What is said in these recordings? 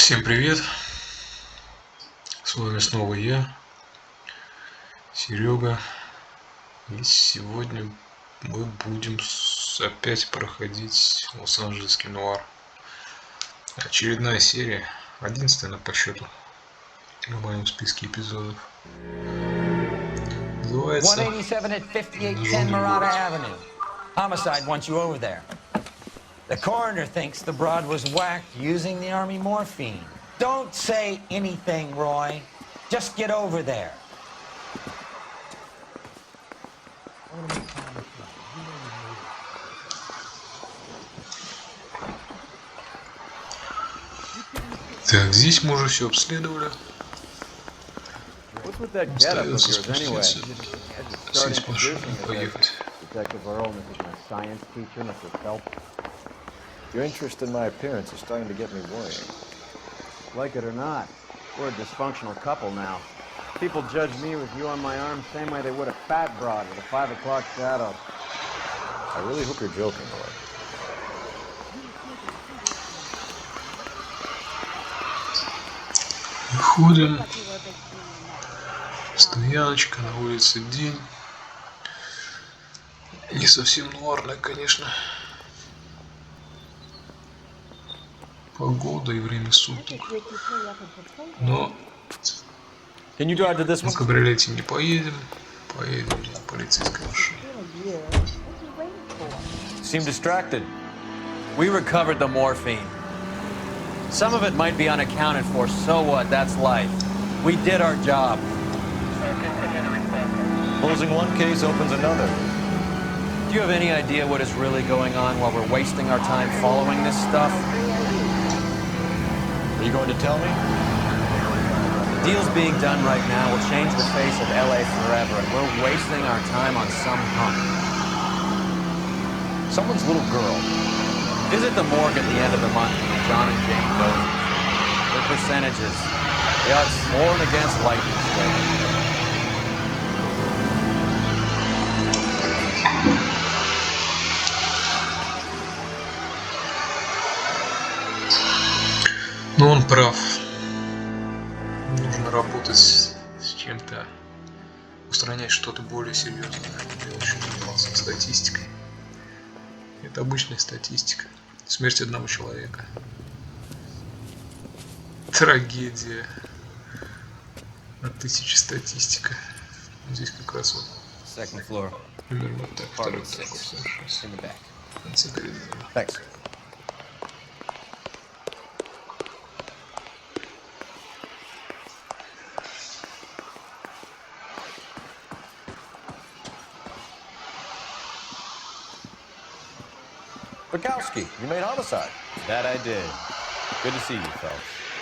Всем привет! С вами снова я, Серега. И сегодня мы будем опять проходить Лосанжелесский Нуар. Очередная серия, 11-я по счету в моем списке эпизодов. Называется 187 at 5810 Murata Avenue. Homicide wants you over there. The coroner thinks the broad was whacked using the army morphine. Don't say anything, Roy. Just get over there. Так, здесь мы уже все обследовали. Остается спуститься, сесть в машину и поехать. Your interest in my appearance is starting to get me worrying. Like it or not, we're a dysfunctional couple now. People judge me with you on my arm same way they would a fat broad with a 5 o'clock shadow. I really hope you're joking, Roy. Выходим. Стояночка, на улице день. Не совсем нуарная, конечно. Погода и время суток. Но на кабриолете не поедем. Поедем на полицейской машине. Seem distracted. We recovered the morphine. Some of it might be unaccounted for, so what? That's life. We did our job. Closing one case opens another. Do you have any idea what is really going on while we're wasting our time following this stuff? Are you going to tell me? The deals being done right now will change the face of LA forever, and we're wasting our time on some hunk. Someone's little girl. Visit the morgue at the end of the month with John and Jane Doe. Their percentages. The odds for and against lightning strike. Но он прав. Нужно работать с чем-то, устранять что-то более серьезное. Я еще не занимался статистикой. Это обычная статистика. Смерть одного человека. Трагедия. На 1000 статистика. Здесь как раз вот. Примерно так. Второй такой совершился. В конце коридора. Thanks. Bukowski, you made homicide. That I did. Good to see you, folks.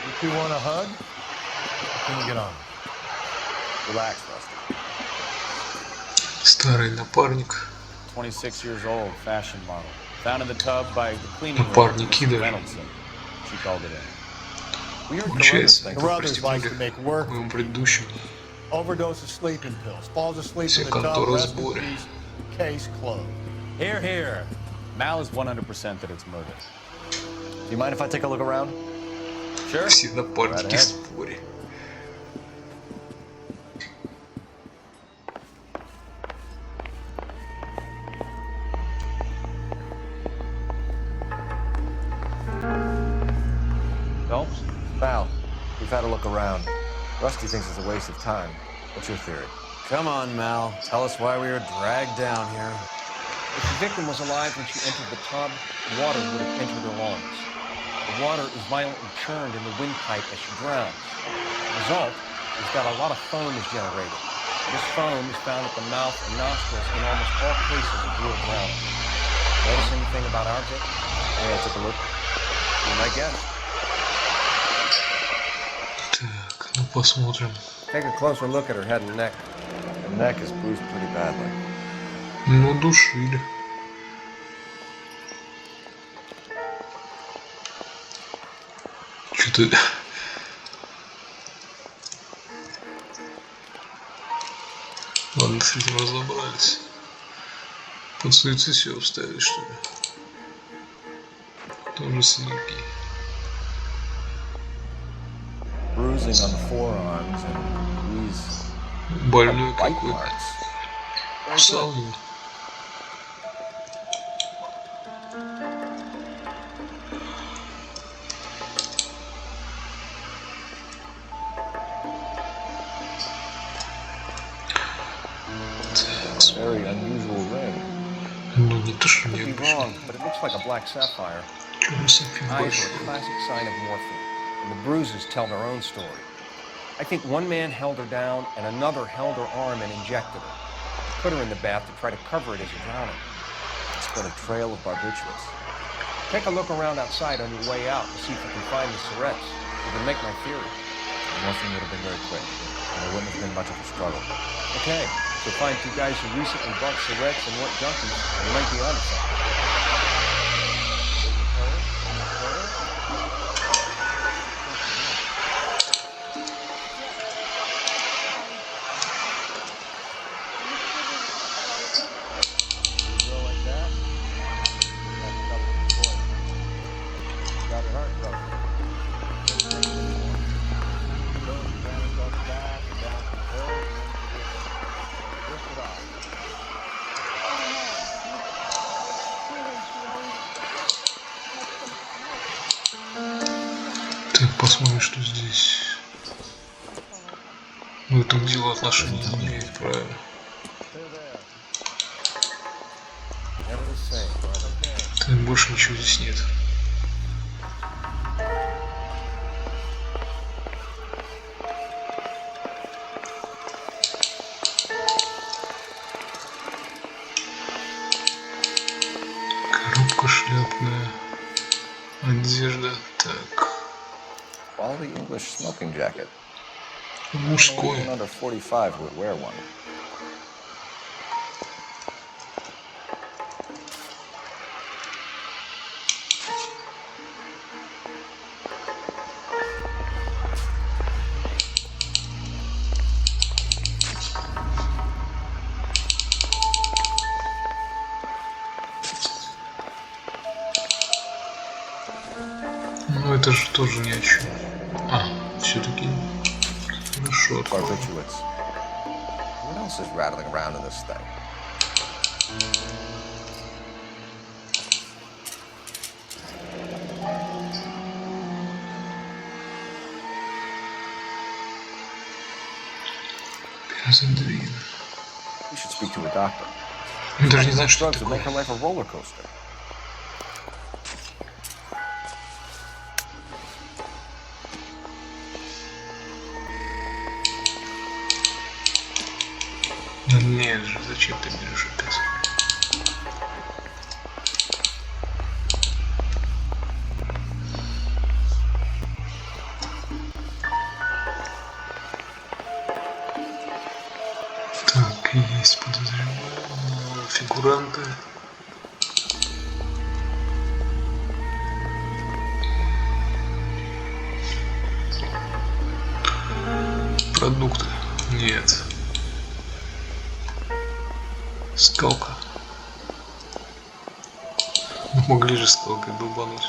You two want a hug? Can you get on? Relax, Rusty. Старый напарник. 26 years old, fashion model. Found in the tub by the cleaning Напарники, да. Reynolds. She called it in. We heard Получается, как Carruthers likes to make work. моему предыдущему. Overdose of sleeping pills. Falls asleep Все in the tub. конторы Rest in сборе. peace. Case closed. Here, here. Mal is 100% that it's murder. Do you mind if I take a look around? Sure. Все напарники в споре. Phelps? Val, we've had a look around. Rusty thinks it's a waste of time. What's your theory? Come on, Mal. Tell us why we were dragged down here. If the victim was alive when she entered the tub, water would have entered her lungs. The water is violently churned in the windpipe as she drowns. The result is that a lot of foam is generated. This foam is found at the mouth and nostrils in almost all cases of real drowning. Notice anything about our victim? Yeah, I took a look. You might guess. Так, ну посмотрим. Take a closer look at her head and neck. The neck is bruised pretty badly. Ну, душили. Что-то... Ладно, с этим разобрались. Под суицид все обставили, что ли? Тоже синяки. bruising on the forearms and these Больной bite какой-то. marks. Кусал его. Very unusual ring. Ну не то, что Could be необычно. wrong, but it looks like a black sapphire. Черный сапфир Eyes are большой. a classic sign of morphine, and the bruises tell their own story. I think one man held her down and another held her arm and injected her. Put her in the bath to try to cover it as a drowning. It's got a trail of barbiturates. Take a look around outside on your way out and see if you can find the syringe. You can make my theory. The morphine would have been very quick, and there wouldn't have been much of a struggle. Okay, so find two guys who recently bought cigarettes and weren't junkies, and you might be onto something. Так, посмотрим, что здесь. Ну, это к делу отношения не имеет, правильно. Так, больше ничего здесь нет. Коробка шляпная. Одежда. Так. Quality English smoking jacket. Мужской. Anyone under 45 would wear one. Ну это же тоже ни о чем. А, все-таки хорошо. Barbiturates. What else is rattling around in this thing? Задвинь. You should speak to a doctor. Ну, даже не знаю, что Drugs это would make her такое. life a roller coaster. Да нет же, зачем ты берешь опять? Так, есть подозреваемые фигуранты. Продукты. Нет. Скалка. Ну, могли же скалкой долбануть.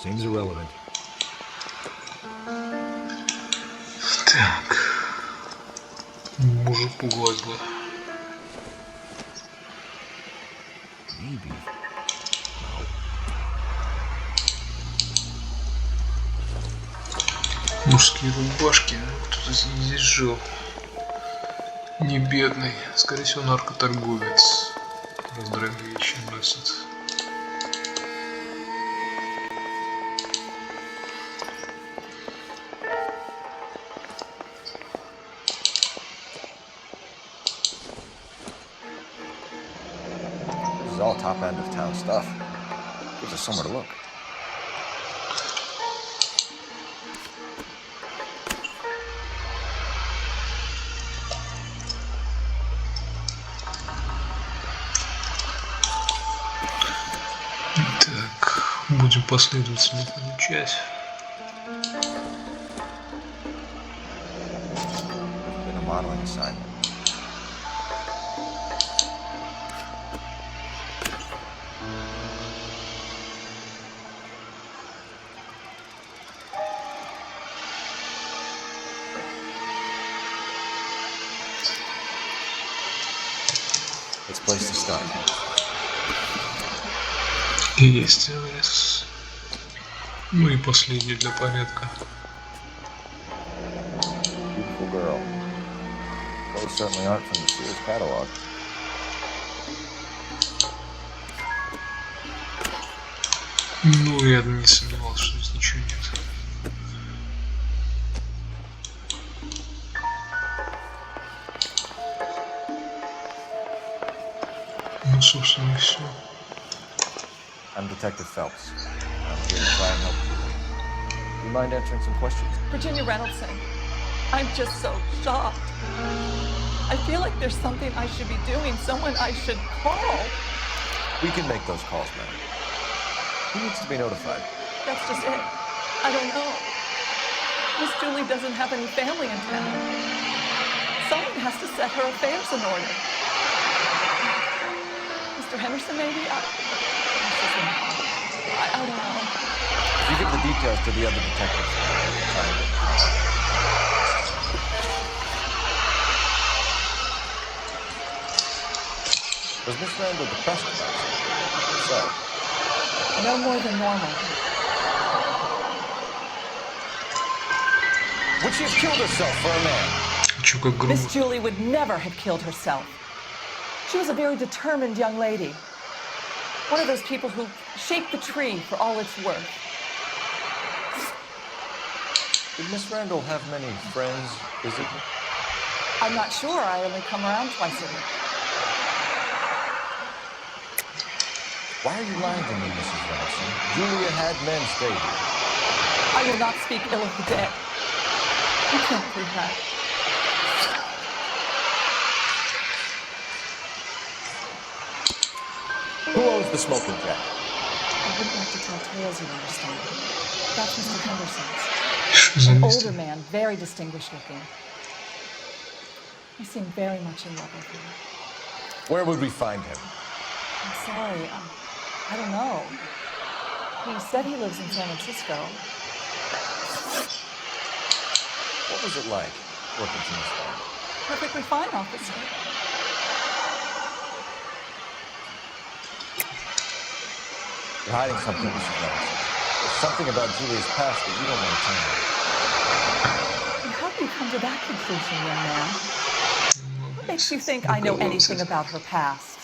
Seems irrelevant. Так. Мужику глаза. Maybe. Мужские рубашки. Кто-то здесь жил. Не бедный. Скорее всего, наркоторговец. Раз дорогие вещи носит. This is all top end of town stuff. Gives us somewhere to look. Так, будем последовательно получать. Been a modeling assignment. It's a place to start. Есть адрес. Ну и последний для порядка. Beautiful girl. Those certainly aren't from the Sears catalog. Ну, я не сомневался, что здесь ничего нет. Ну, собственно, и все. I'm Detective Phelps. I'm here to try and help you. Do you mind answering some questions? Virginia Reynolds, I'm just so shocked. I feel like there's something I should be doing, someone I should call. We can make those calls, ma'am. Who needs to be notified? That's just it. I don't know. Miss Julie doesn't have any family in town. Someone has to set her affairs in order. Mr. Henderson, maybe? I don't know. You give the details to the other detectives. Was Miss Randall depressed about something? So, No more than normal. would she have killed herself for a man? Чё, как грубо. Miss Julie would never have killed herself. She was a very determined young lady. One of those people who shake the tree for all it's worth. Did Miss Randall have many friends visit her? I'm not sure. I only come around twice a week. Why are you lying to me, Mrs. Johnson? Julia had men stay here. I will not speak ill of the dead. You can't prove that. Who owns the smoking jacket? I wouldn't like to tell tales, you understand. That's Mr. Henderson's. Что за An место? older man, very distinguished looking. He seemed very much in love with me. Where would we find him? I'm sorry. I don't know. He said he lives in San Francisco. What was it like working for Miss Randall? Perfectly fine, officer. You're hiding something, Mrs. Johnson. There's something about Julia's past that you don't want to tell me. And how do you come to that conclusion, young man? What makes you think I know anything about her past?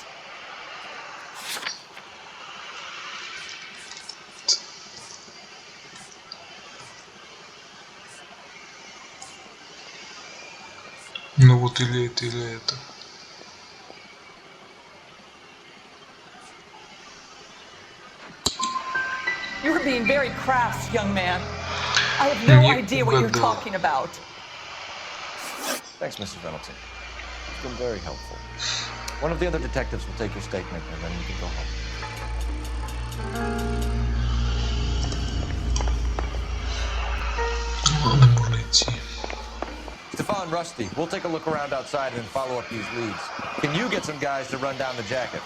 Ну вот или это, или это. You're being very crass, young man. I have no Не idea what you're угадал. talking about. Thanks, Mrs. Pendleton. It's been very helpful. One of the other detectives will take your statement, and then you can go home. Ладно, можно идти. Stefan, Rusty, we'll take a look around outside and then follow up these leads. Can you get some guys to run down the jacket?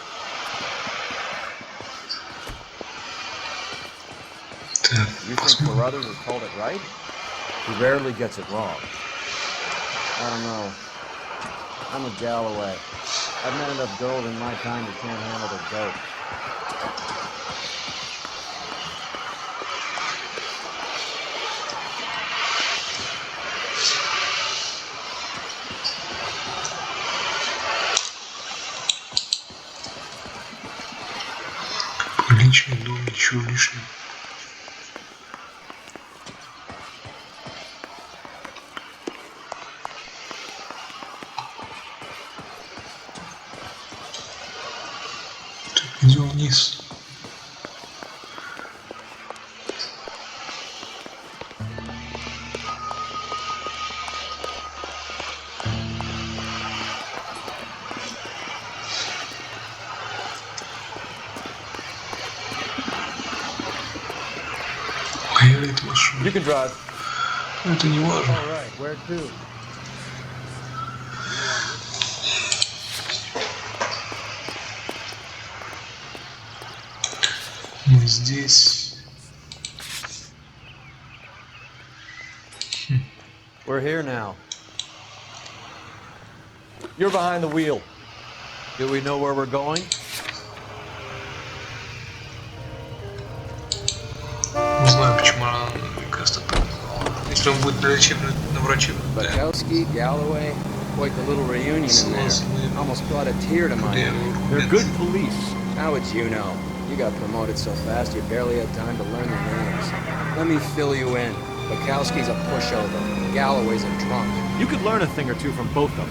Так, You think Carruthers has called it right? He rarely gets it wrong. I don't know. I'm a Galloway. I've met enough girls in my time who can't handle their dope. Приличный дом, ничего лишнего. Так, идем вниз. Появляется машина. You can drive. Это не важно. All right, where to? Мы здесь. We're here now. You're behind the wheel. Do we know where we're going? Не знаю, почему она лекарство принимала. Если он будет на лечебную, на врачебную, да. Bukowski, Galloway, quite the little reunion in there. Almost brought a tear to my eye. They're good police. How would you know? You got promoted so fast you barely had time to learn their names. Let me fill you in. Bukowski's a pushover. Galloway's a drunk. You could learn a thing or two from both of them.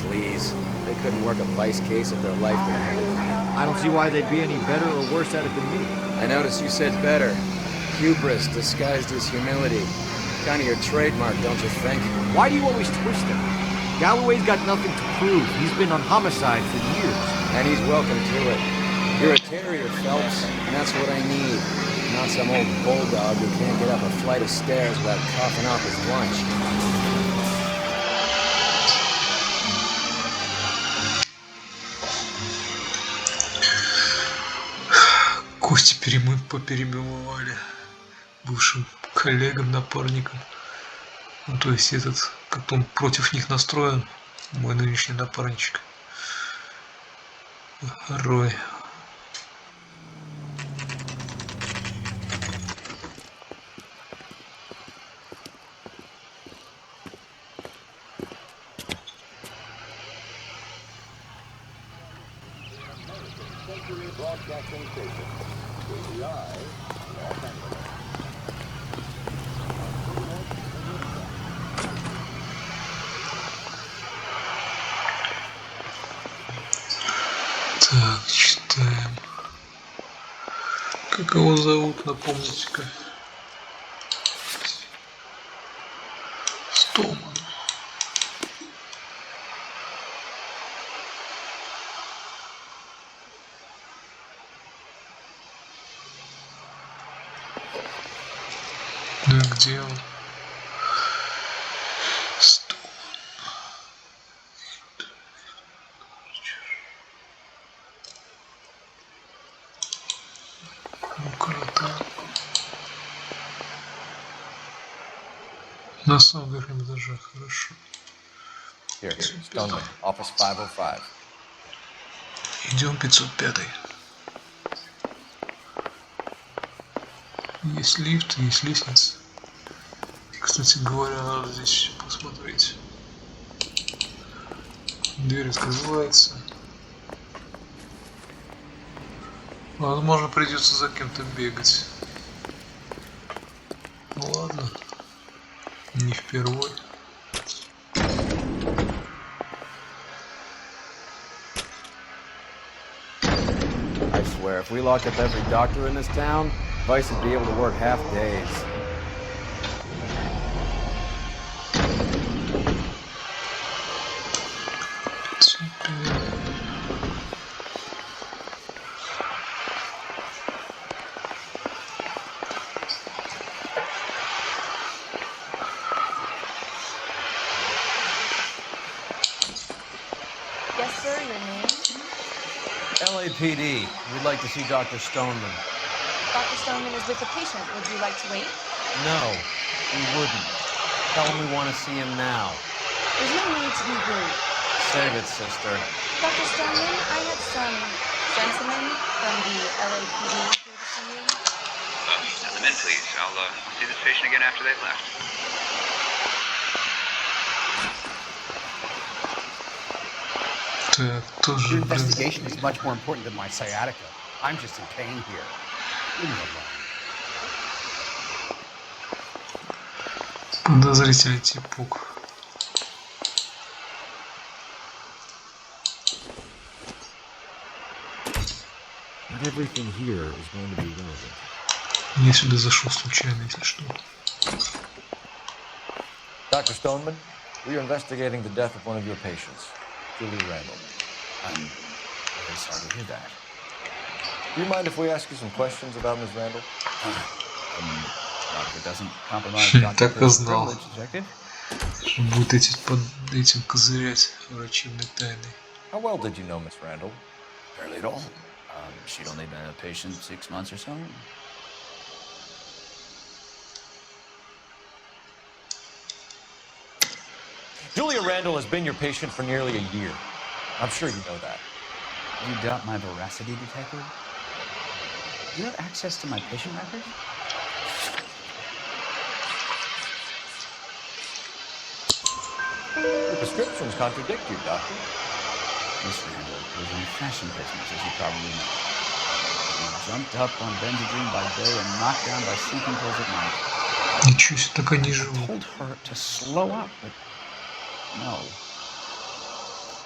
Please. They couldn't work a vice case if their life depended on it. I don't see why they'd be any better or worse at it than me. I noticed you said better. Hubris disguised as humility. Kind of your trademark, don't you think? Why do you always twist him? Galloway's got nothing to prove. He's been on homicide for years. And he's welcome to it. You're a terrier, Phelps, and that's what I need. Not some old bulldog who can't get up a flight of stairs without coughing off his lunch. Кости поперемывали бывшим коллегам, напарникам. Ну, то есть этот, как он против них настроен, мой нынешний напарничек. Рой. Так, читаем. Как его зовут, напомните-ка. Стоман. Ну и где он? На самом верхнем этаже, хорошо. Here, Stoneman, office 505. Идем 505. Есть лифт, есть лестница. Кстати говоря, надо здесь посмотреть. Дверь открывается. Возможно, придется за кем-то бегать. Ну ладно. Не впервой. I swear, if we locked up every doctor in this town, Vice would be able to work half days. Yes, sir, your name? LAPD. We'd like to see Dr. Stoneman. Dr. Stoneman is with a patient. Would you like to wait? No, we wouldn't. Tell him we want to see him now. There's no need to be rude. Save it, sister. Dr. Stoneman, I had some gentlemen from the LAPD here to see you. Send them in, please. I'll see this patient again after they've left. Так, тоже, Your блин. investigation is much more important than my sciatica. I'm just in pain here. Leave me alone. Подозрительный типок. Not everything here is going to be relevant. Я сюда зашел случайно, если что. Dr. Stoneman, we are investigating the death of one of your patients, Julie Randall. I'm very sorry to hear that. Do you mind if we ask you some questions about Ms. Randall? Doctor doesn't compromise Так и doctor's знал. privilege, detective. Будет под этим козырять врачебной тайной. How well did you know Ms. Randall? Barely at all. She'd only been a patient 6 months or so. Julia Randall has been your patient for nearly a year. I'm sure you know that. You doubt my veracity, detective? Do you have access to my patient records? The prescriptions contradict you, Doctor. Miss Randall was in the fashion business, as you probably know. He jumped up on Benzedrine by day and knocked down by sleeping pills at night. Ничего себе, так они I живут. told her to slow up, but no.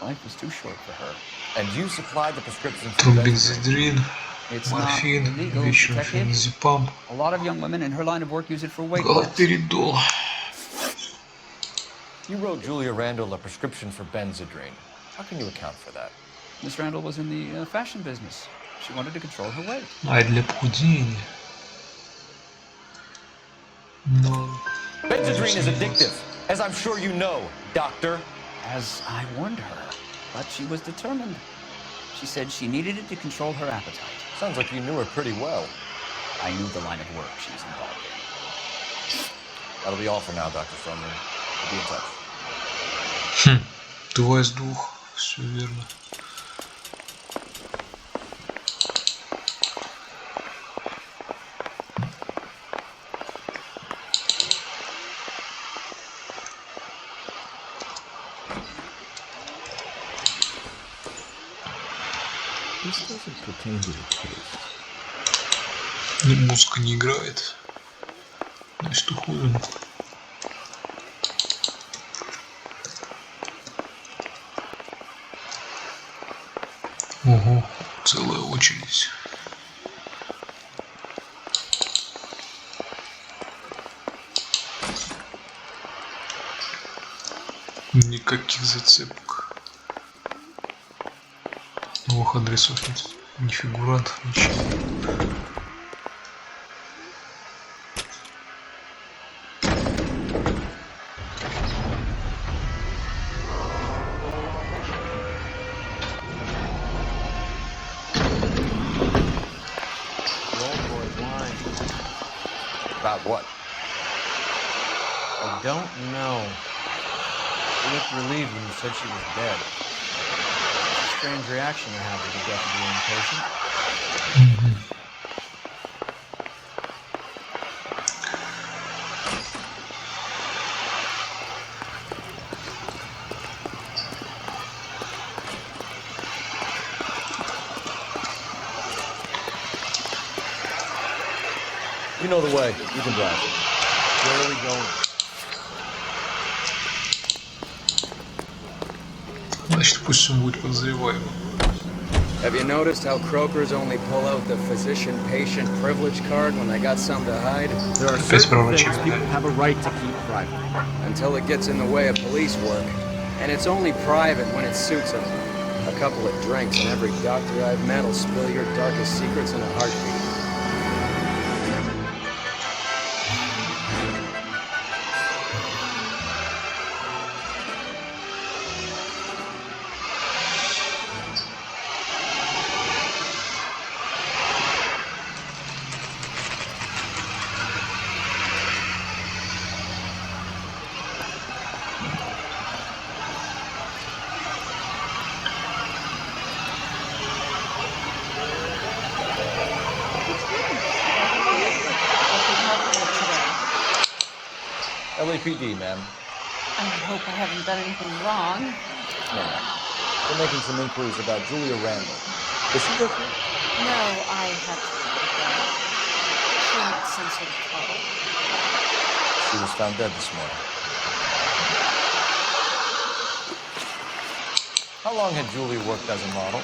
Life was too short for her. And you supplied the prescription for Там Benzedrine. бензодрин, It's not морфин, illegal, вечером detective. феназепам, A lot of young women in her line of work use it for weight loss. галоперидол. You wrote Julia Randall a prescription for Benzedrine. How can you account for that? Miss Randall was in the fashion business. She wanted to control her weight. А для похудения. Но... Benzedrine is addictive, as I'm sure you know, Doctor. As I warned her, but she was determined. She said she needed it to control her appetite. Sounds like you knew her pretty well. I knew the line of work she was involved in. That'll be all for now, Dr. Sumner. We'll be in touch. Два из двух, все верно. This doesn't pertain to the case. Музыка не играет. Значит, уходим. Ого, целая очередь. Никаких зацепок. Новых адресов нет. Ни фигурантов, ничего. About what? I don't know. You looked relieved when you said she was dead. It's a strange reaction to have with the death of your own patient. You know the way. You can drive. Where are we going? Значит, пусть он будет подозреваемым. Have you noticed how croakers only pull out the physician-patient privilege card when they got something to hide? There are Опять certain things проворачиваем, people да? have a right to keep private. Until it gets in the way of police work. And it's only private when it suits them. A couple of drinks and every doctor I've met will spill your darkest secrets in a heartbeat. LAPD, ma'am. I hope I haven't done anything wrong. No. We're making some inquiries about Julia Randall. Is she with you? No, I had to let her go. She had some sort of trouble. She was found dead this morning. How long had Julia worked as a model?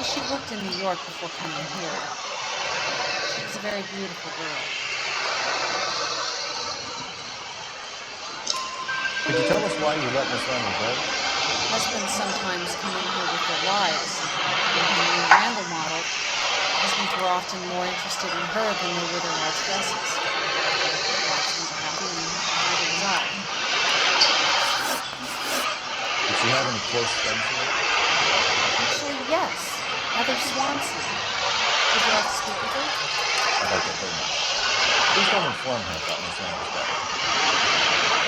She worked in New York before coming here. She was a very beautiful girl. Could you tell us why you let Miss Randall go? Husbands sometimes come in here with their wives. When the Randall model, husbands were often more interested in her than they were their wives' dresses. Wives weren't happy, and neither was I. Did she have any close friends here? Actually, yes. Heather Swanson. Would you like to speak with her? I'd like to very much. Please don't inform her about Miss Randall's death.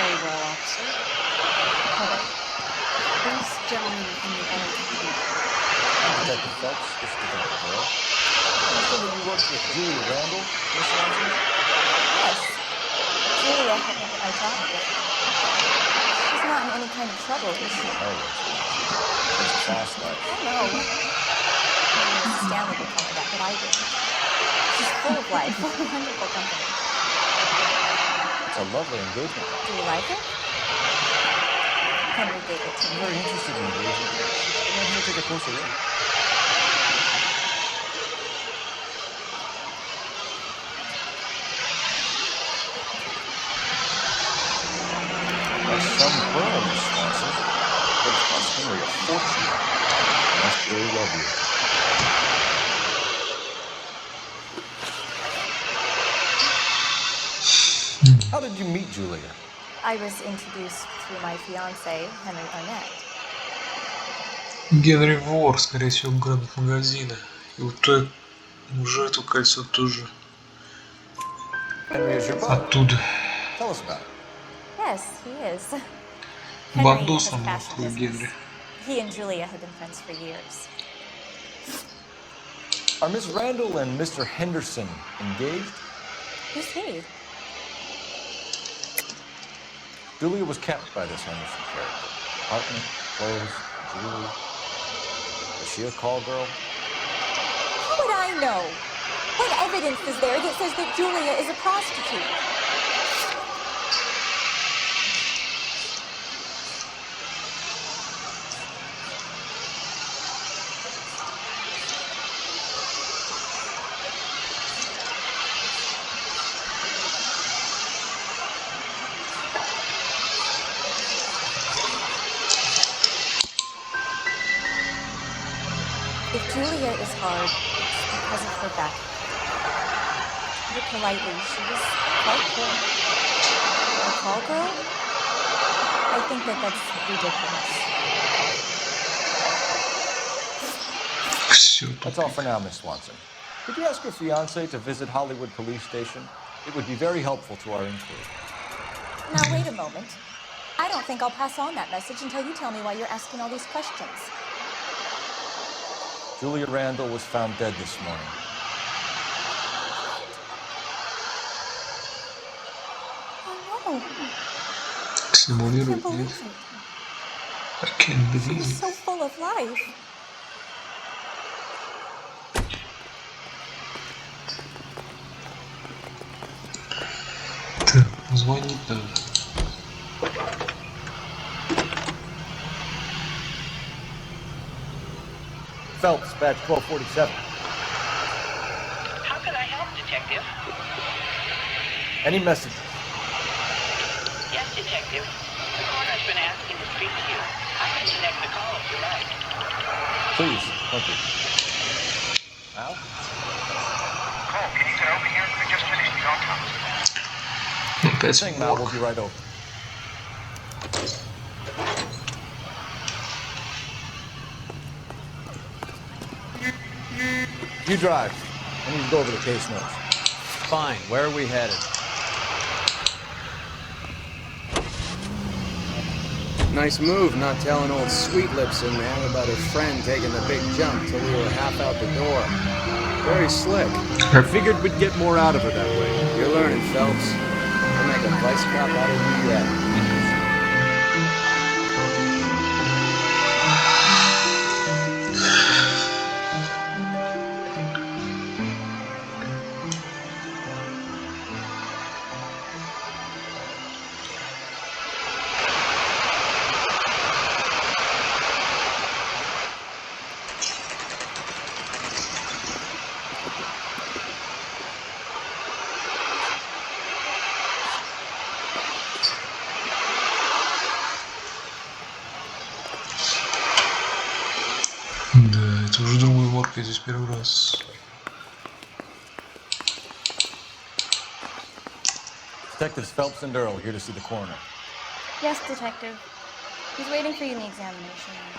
Very well, officer. Heather, these gentlemen are from the LAPD. Detective Phelps, this is Detective Earl. I understand that you worked with Julia Randall, Miss Swanson? Yes. Julia helped me get my job here. She's not in any kind of trouble, is she? Always. She's a fast life. I know. Maybe Mrs. Stanley would tell me that, but I wouldn't. She's full of life, what a wonderful company. It's a lovely engagement. Do you like it? Henry gave it to I'm me. very interested in engagement. Why don't you take a closer look? That's some pearl, Miss Swanson. It cost Henry a fortune. He must really love you. How did you meet Julia? I was introduced through my fiancé, Henry Arnett. Генри вор, скорее всего, грабит магазины. И вот то уже это кольцо тоже Henry is your brother. оттуда. Tell us about it. Yes, he is. Henry has a Бандосом fashion нахуй business. Генри. He and Julia have been friends for years. Are Miss Randall and Mr. Henderson engaged? Who's he? Julia was kept by this Henderson character. Apartment, clothes, jewelry. Was she a call girl? How would I know? What evidence is there that says that Julia is a prostitute? If Julia is hard, it's because of her back. To put it politely, she was quite poor. A call girl? I think that that's ridiculous. Все That's all for now, Miss Swanson. Could you ask your fiancé to visit Hollywood Police Station? It would be very helpful to our inquiry. Now, wait a moment. I don't think I'll pass on that message until you tell me why you're asking all these questions. Julia Randall was found dead this morning. Oh, no. I симулирует, can't believe нет? it. I can't She believe was it. so full of life. Так, звонить надо. Phelps, badge 1247. How can I help, Detective? Any message? Yes, Detective. The coroner's been asking to speak to you. I can connect the call if you like. Please, thank you. Al? Cole, can you get over here? I just finished the autopsy. Опять Thing, Mal, we'll морг. be right over. You drive. I need to go over the case notes. Fine. Where are we headed? Nice move not telling old Sweet Lips in there about her friend taking the big jump till we were half out the door. Very slick. I figured we'd get more out of her that way. You're learning, Phelps. I'll make a vice cop out of you yet. Да, это уже другой морг, я здесь первый раз. Detectives Phelps and Earl here to see the coroner. Yes, Detective. He's waiting for you in the examination room.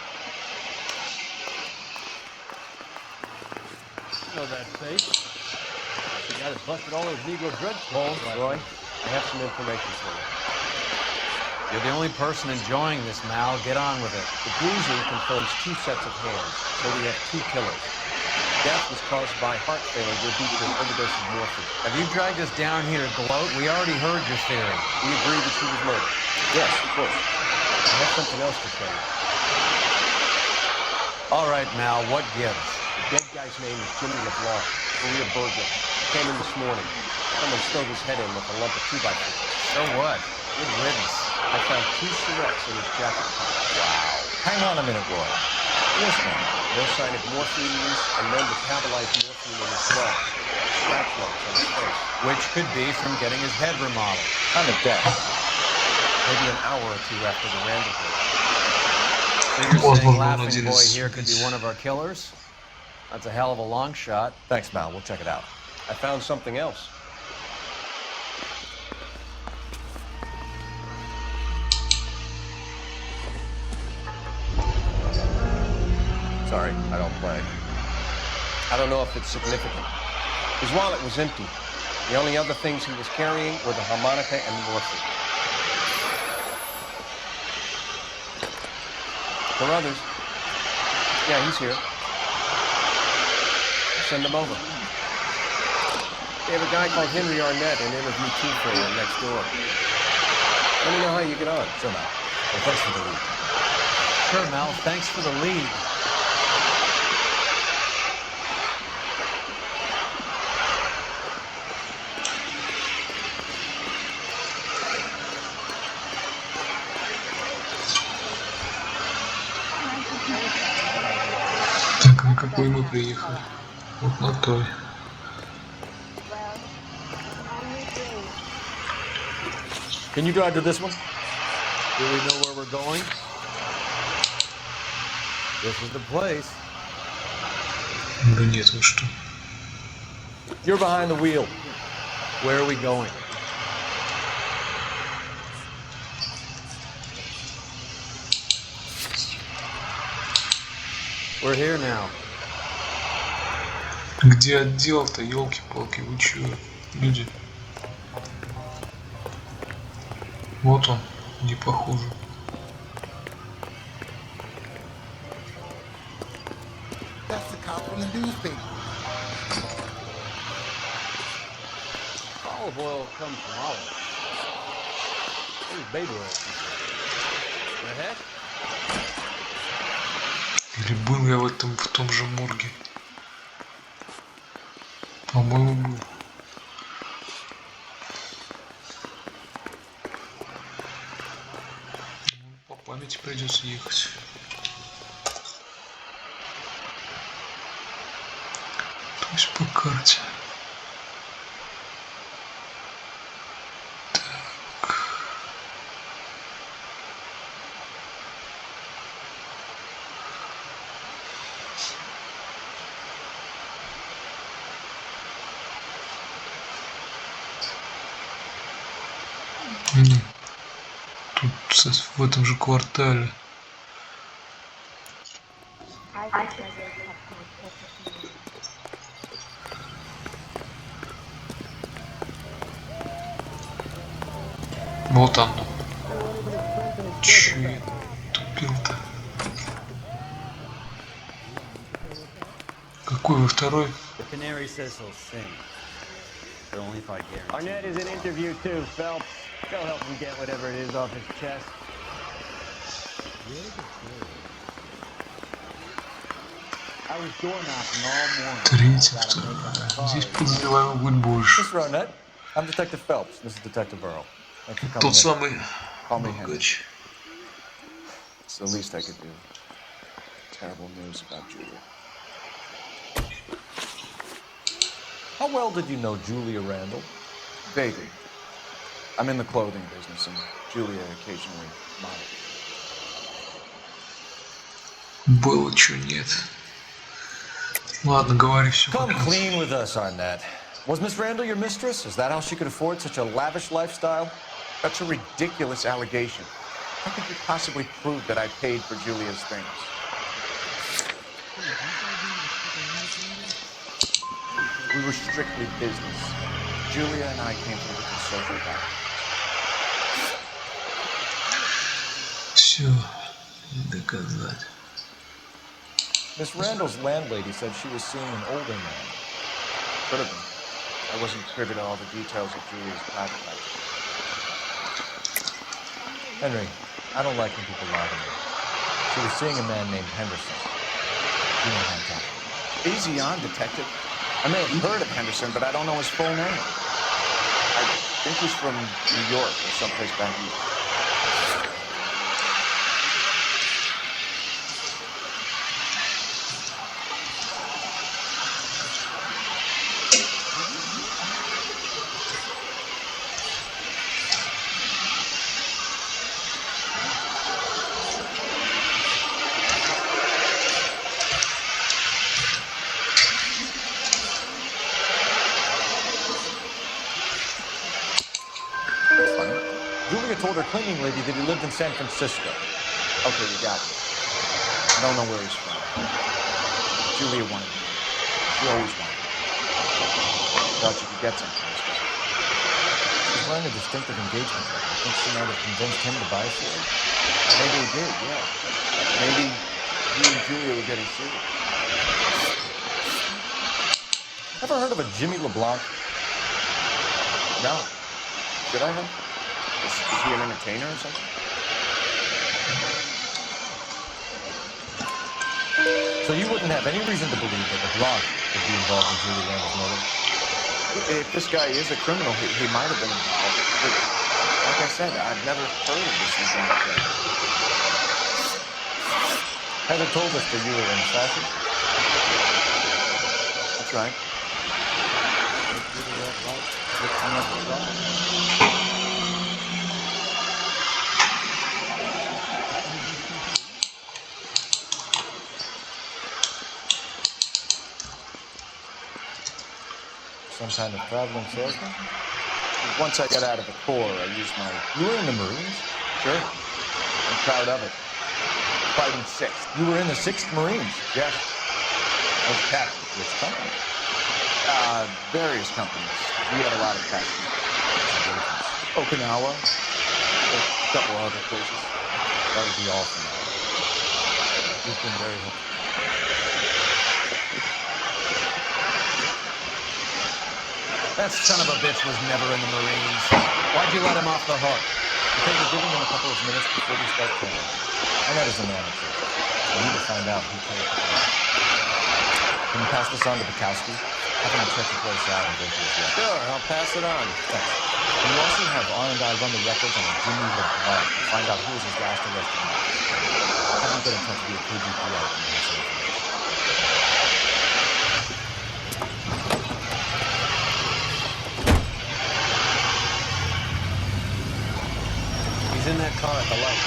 You know that face. The guy that busted all those Negro drug Holmes, smalls. Roy, I have some information for you. You're the only person enjoying this, Mal. Get on with it. The bruising confirms 2 sets of hands, so we have two killers. Death was caused by heart failure due to an overdose of morphine. Have you dragged us down here to gloat? We already heard your theory. We agree that she was murdered. Yes, of course. I have something else to show you. All right, Mal, what gives? The dead guy's name is Jimmy LeBlanc, career burglar. Came in this morning. Someone stowed his head in with a lump of 2x4. So what? Good riddance. I found 2 cigarettes in his jacket pocket. Wow. Hang on a minute, Roy. Yes, ma'am. No sign of morphine use and no metabolized morphine in his blood. Scratch marks on his face. Which could be from getting his head remodeled. Kind of death. Maybe an hour or 2 after the random. So you're saying Laughing Boy here could be one of our killers? That's a hell of a long shot. Thanks, Mal. We'll check it out. I found something else. Sorry, I don't play. I don't know if it's significant. His wallet was empty. The only other things he was carrying were the harmonica and morphine. For others, yeah, he's here. Send him over. They have a guy called Henry Arnett, an interview too for you next door. Let me know how you get on. Sure, Mal. Well, thanks for the lead. Sure, Mal. Thanks for the lead. Так, на какой мы приехали? Вот на той. Can you drive to this one? Do we know where we're going? This is the place. Да нет, вы что? You're behind the wheel. Where are we going? We're here now. Где отдел-то, елки-палки, вы чё, люди? Вот он, не похоже. That's the cop from the newspaper. Olive oil comes from olives. Where's baby oil? The heck? Или был я в том же морге? По-моему, был. По памяти придется ехать. То есть по карте. Тут в этом же квартале. Вот оно. Чё я тупил-то? Какой вы второй? Arnett is in interview too, Phelps. Go help him get whatever it is off his chest. I was door knocking all morning. Третий, второй. Здесь подозреваемый будет больше. Mr. Arnett, I'm Detective Phelps. This is Detective Burrow. Thanks for coming Тот in. самый Call me Henry. богач. It's the least I could do. Terrible news about Julia. How well did you know Julia Randall? Vaguely. I'm in the clothing business, and Julia occasionally models. Было, чё нет. Ладно, говори все. Come clean with us, Arnett. Was Miss Randall your mistress? Is that how she could afford such a lavish lifestyle? That's a ridiculous allegation. How could you possibly prove that I paid for Julia's things? We were strictly business. Julia and I came here with a social background. Все доказать. Miss Randall's landlady said she was seeing an older man. Could have been. I wasn't privy to all the details of Julia's private life. Henry, I don't like when people lie to me. She was seeing a man named Henderson. You know who I'm talking about. Easy on, Detective. I may have heard of Henderson, but I don't know his full name. I think he's from New York or someplace back east. Julia told her cleaning lady that he lived in San Francisco. Okay, you got it. I don't know where he's from. Julia wanted me. She always wanted me. Thought you could get something this way. She's wearing a distinctive engagement ring. I think she might have convinced him to buy it for her. Maybe he did, yeah. Maybe he and Julia were getting serious. Ever heard of a Jimmy LeBlanc? No. Should I have? Is he an entertainer or something? So you wouldn't have any reason to believe that LeBlanc would be involved in Julie Randall's murder? If this guy is a criminal, he might have been involved. But like I said, I've never heard of this thing before. Heather told us that you were in fashion. That's right. Some kind of traveling salesman? Once I got out of the Corps, I used my... You were in the Marines? Sure. I'm proud of it. Fighting 6th. You were in the 6th Marines? Yes. I was captain. Which company? Various companies. We had a lot of casualties. Okinawa. A couple other places. That would be all for now. You've been very helpful. That son of a bitch was never in the Marines. Why'd you let him off the hook? Because we're giving him a couple of minutes before we start training. And that is the manager. I need to find out who killed the boy. Can you pass this on to Bukowski? Have him check the place out and go through his records. Sure, I'll pass it on. Thanks. Can you also have R&I run the records on a Jimmy LeBlanc to find out who was his last arrested man? Have him get in touch via KGPL when you have some information. He's in that car at the light.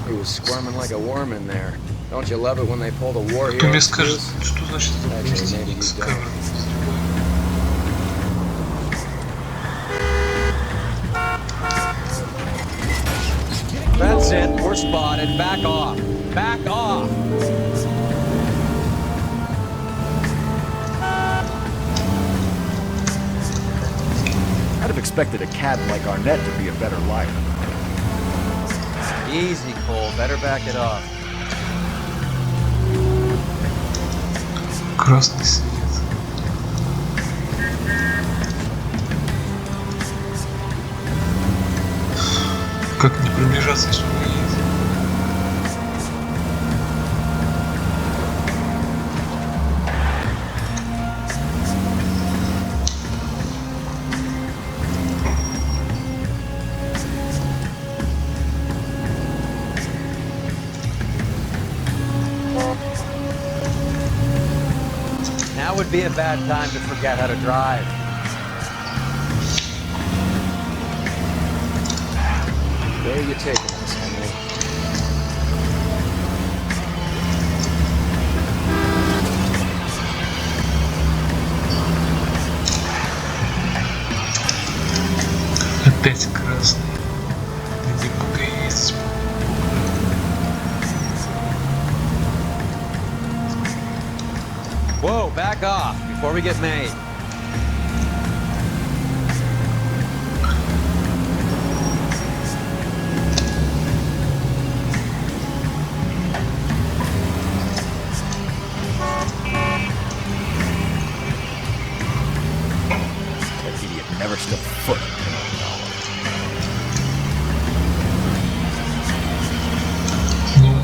He was squirming like a worm in there. Don't you love it when they pull the war Кто мне heroes? скажет, что значит Actually, maybe you don't. That's it. We're spotted. Back off. Back off. I'd have expected a cad like Arnett to be a better liar. Easy, Cole. Better back it off. Красный свет. Как не приближаться, если он едет? Now would be a bad time to forget how to drive. Where are you taking us, Henry? Опять красный. Где пока есть. Whoa, back off before we get made.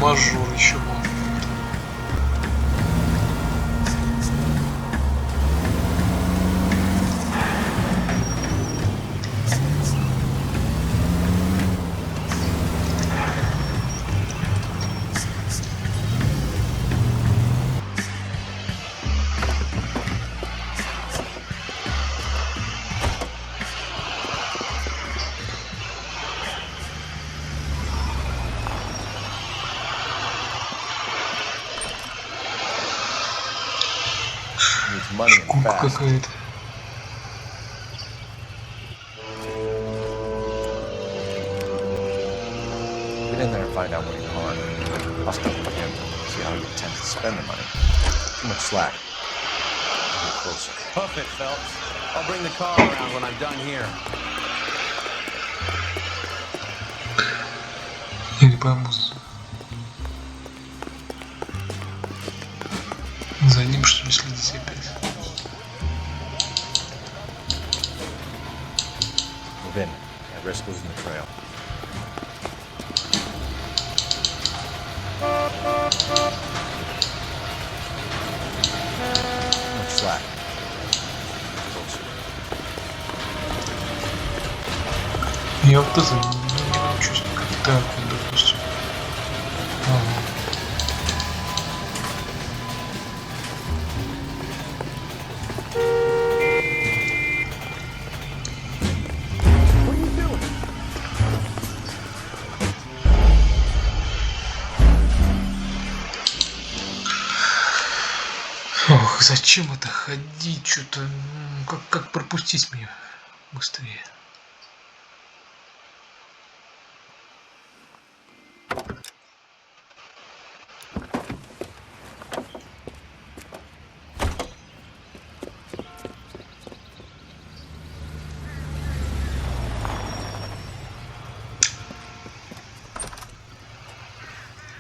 мажор еще был. Шкука какая-то. Get in there and find out what he pawned. I'll stick with him, see how he intends to spend the money. Too much slack. Get closer. Hoof it, Phelps. I'll bring the car around when I'm done here. Я не пойму. За ним что ли следить опять? Move in. At risk losing the trail. Too much slack. Closer. Я вот это не чувствую, как так, допустим. Ага. Ох, зачем это ходить, что-то, как пропустить меня быстрее?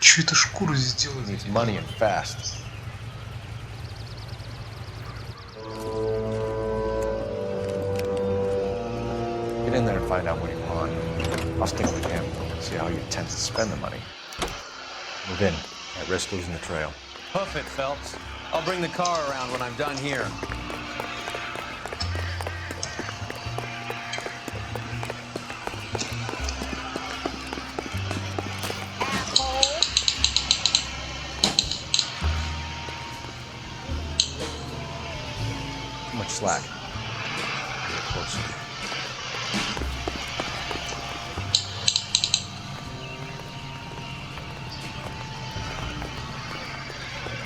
Что это шкуру сделали? Needs money and fast. Get in there and find out what he pawned. I'll stick with him, see how he intends to spend the money. Move in. At risk losing the trail. Hoof it, Phelps. I'll bring the car around when I'm done here. Too much slack. Get closer.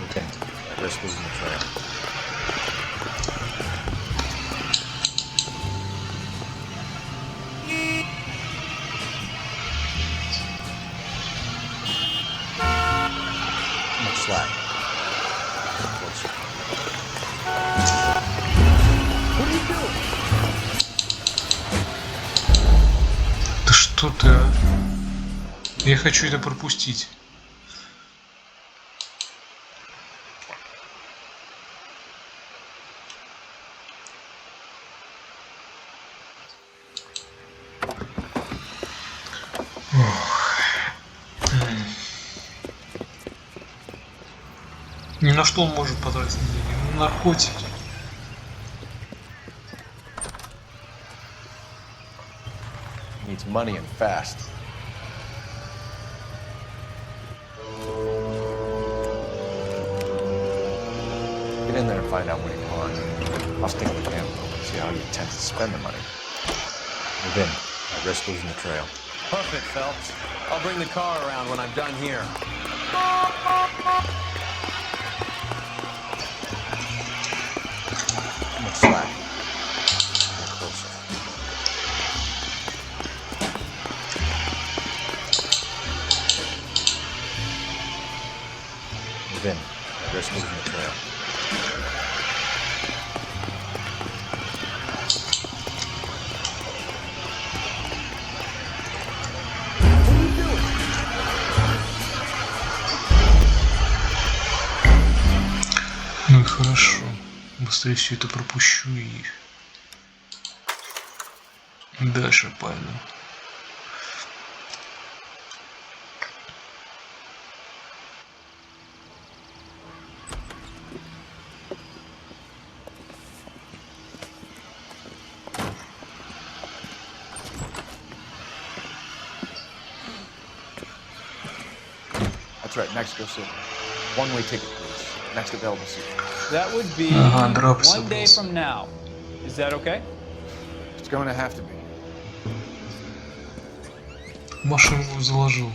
Move in. At risk losing the trail. Too much slack. Get closer. Да что ты, а? Я хочу это пропустить. Ни на что он может потратить деньги? На наркотики. Needs money and fast. Get in there and find out what he pawned. I'll stick with him, see how he intends to spend the money. Move in. At risk losing the trail. Hoof it, Phelps. I'll bring the car around when I'm done here. Too much slack. Get closer. Move in. At risk losing the trail. Ну и хорошо. Быстрее все это пропущу и дальше пойду. That's right, Mexico City. One-way ticket, please. Next available seat. That would be драпаться one day просто. from now. Is that okay? It's going to have to be. Машину заложил.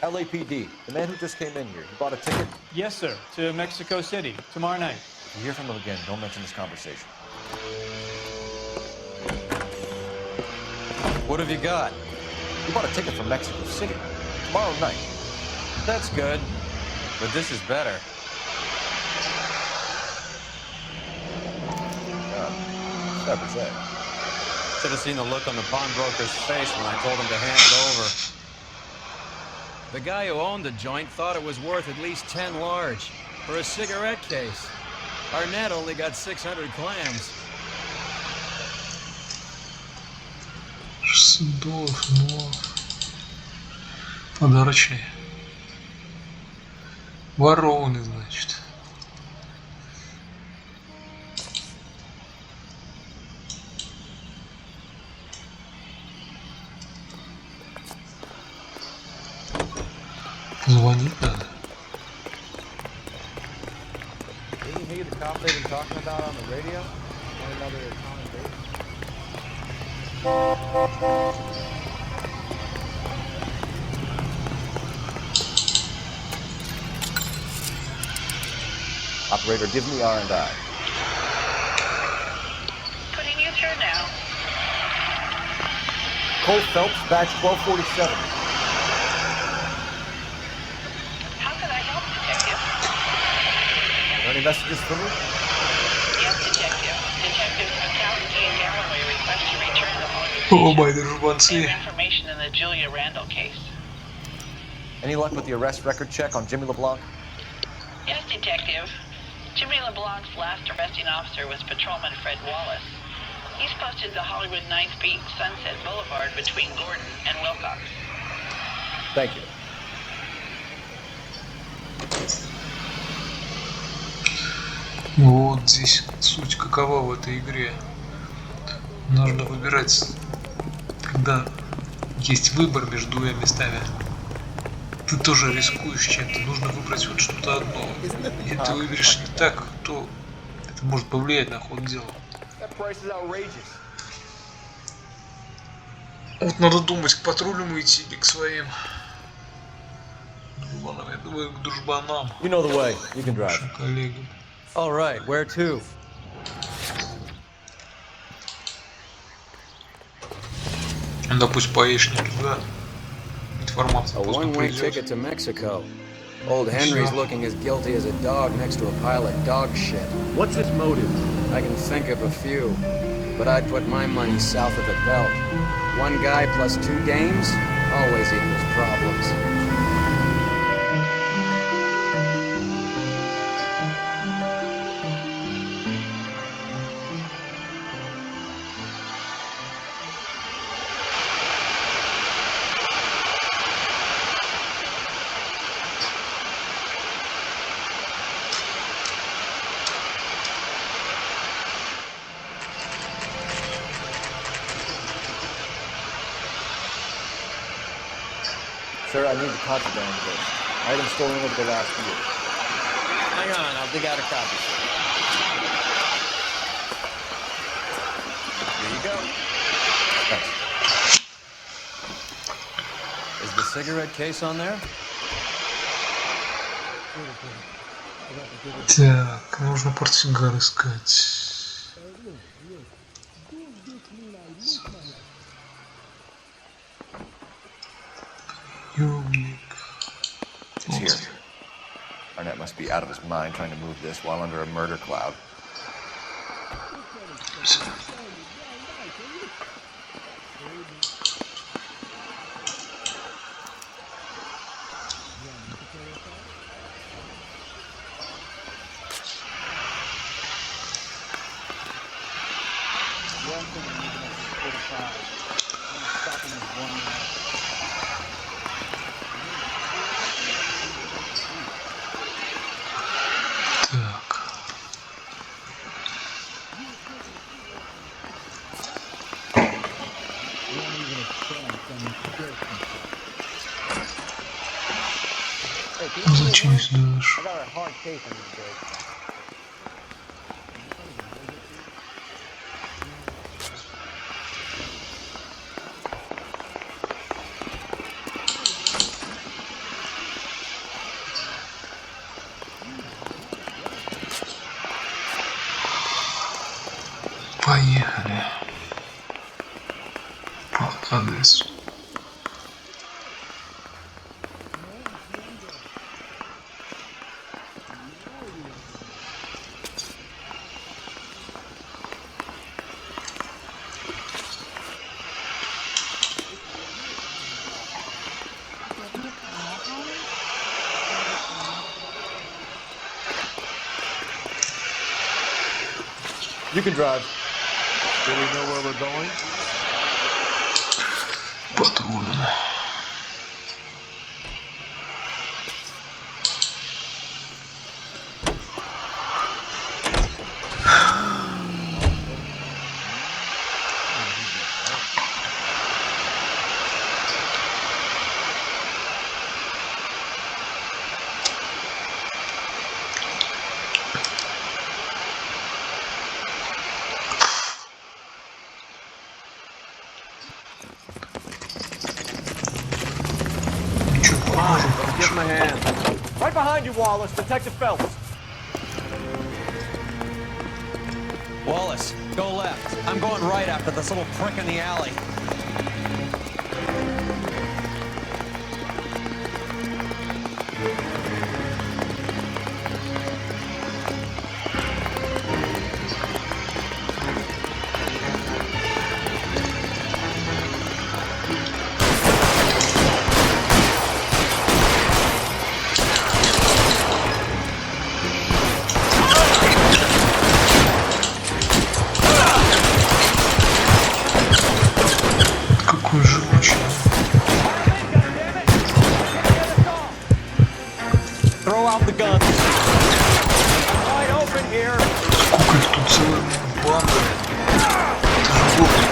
LAPD, the man who just came in here, he bought a ticket? Yes, sir. To Mexico City tomorrow night. If you hear from him again, don't mention this conversation. What have you got? He bought a ticket from Mexico City tomorrow night. That's good, but this is better. That was it. Should have seen the look on the pawnbroker's face when I told him to hand it over. The guy who owned the joint thought it was worth at least 10 large for a cigarette case. Arnett only got 600 clams. $600, но подарочный. Ворованный, значит. Звонить надо. Isn't he the cop they've been talking about on the radio? Another common base? Operator, give me R&I. Putting you through now. Cole Phelps, badge 1247. How can I help, Detective? Are there any messages for me? Yes, Detective. Detectives McCowney and Galloway request to return the О, whole мои дружбанцы. information in the Julia Randall case. Any luck with the arrest record check on Jimmy LeBlanc? Yes, Detective. Jimmy LeBlanc's last arresting officer was Patrolman Fred Wallace. He's posted the Hollywood 9th Beat Sunset Boulevard between Gordon and Wilcox. Thank you. Вот здесь суть какова в этой игре. Нужно выбирать, когда есть выбор между двумя местами. Ты тоже рискуешь чем-то. Нужно выбрать вот что-то одно. Если ты выберешь не так, то это может повлиять на ход дела. Вот надо думать, к патрулям идти или к своим дружбанам. Я думаю, к дружбанам. You know the way. You can drive. Нашим коллегам. All right, where to? Да пусть поешь не туда. Информация A просто one-way придет. ticket to Mexico. Old Henry's looking as guilty as a dog next to a pile of dog shit. What's his motive? I can think of a few, but I'd put my money south of the belt. One guy plus 2 dames always equals problems. Sir, I need the contraband list. Items stolen over the last year. Hang on, I'll dig out a copy. Here you go. Is the cigarette case on there? Так, нужно портсигар искать. Приемник. It's here. Arnett must be out of his mind trying to move this while under a murder cloud. Так. Зачем я сюда I вышел? got a hard case on this day. Поехали. По адресу. You can drive. Do we know where we're going? Патруль. Give him a hand. Right behind you, Wallace. Detective Phelps. Wallace, go left. I'm going right after this little prick in the alley. Какой живучий. Throw out the guns. Wide open here. Сколько их тут целая банда. Это же город.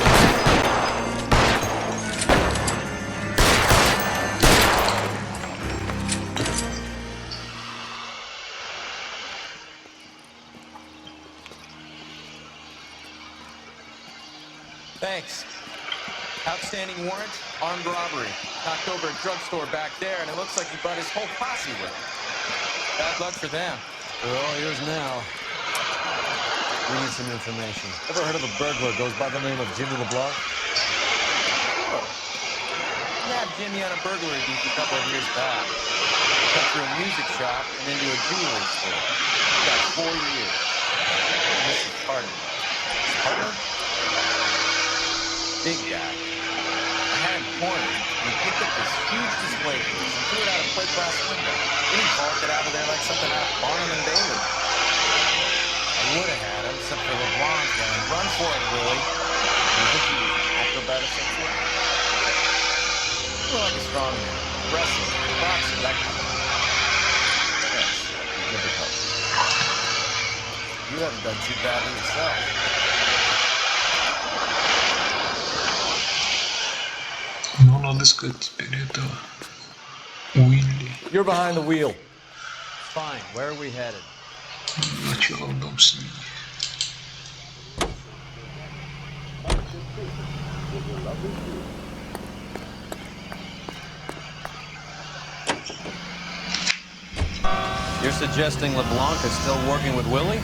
Thanks. Outstanding warrant, armed robbery. Knocked over a drugstore back there, and it looks like he brought his whole posse with him. Bad luck for them. They're all yours now. We need some information. Ever heard of a burglar goes by the name of Jimmy LeBlanc? We had Jimmy on a burglary beat a couple of years back. Cut through a music shop and into a jewelry store. Got 4 years. And this is partner. His partner? Big guy. I had him cornered, and he picked up this huge display case and threw it out a plate glass window. Then he vaulted out of there like something out of Barnum and Bailey. I would have had him, except for LeBlanc going, "Run for it, Willie." You think he was acrobatic or something? More like a strong man. Wrestling, boxing, that kind of thing. Yes, difficult. You haven't done too badly yourself. Ну, надо искать теперь этого Уилли. You're behind the wheel. Fine. Where are we headed? Сначала в дом с ним. You're suggesting LeBlanc is still working with Willie?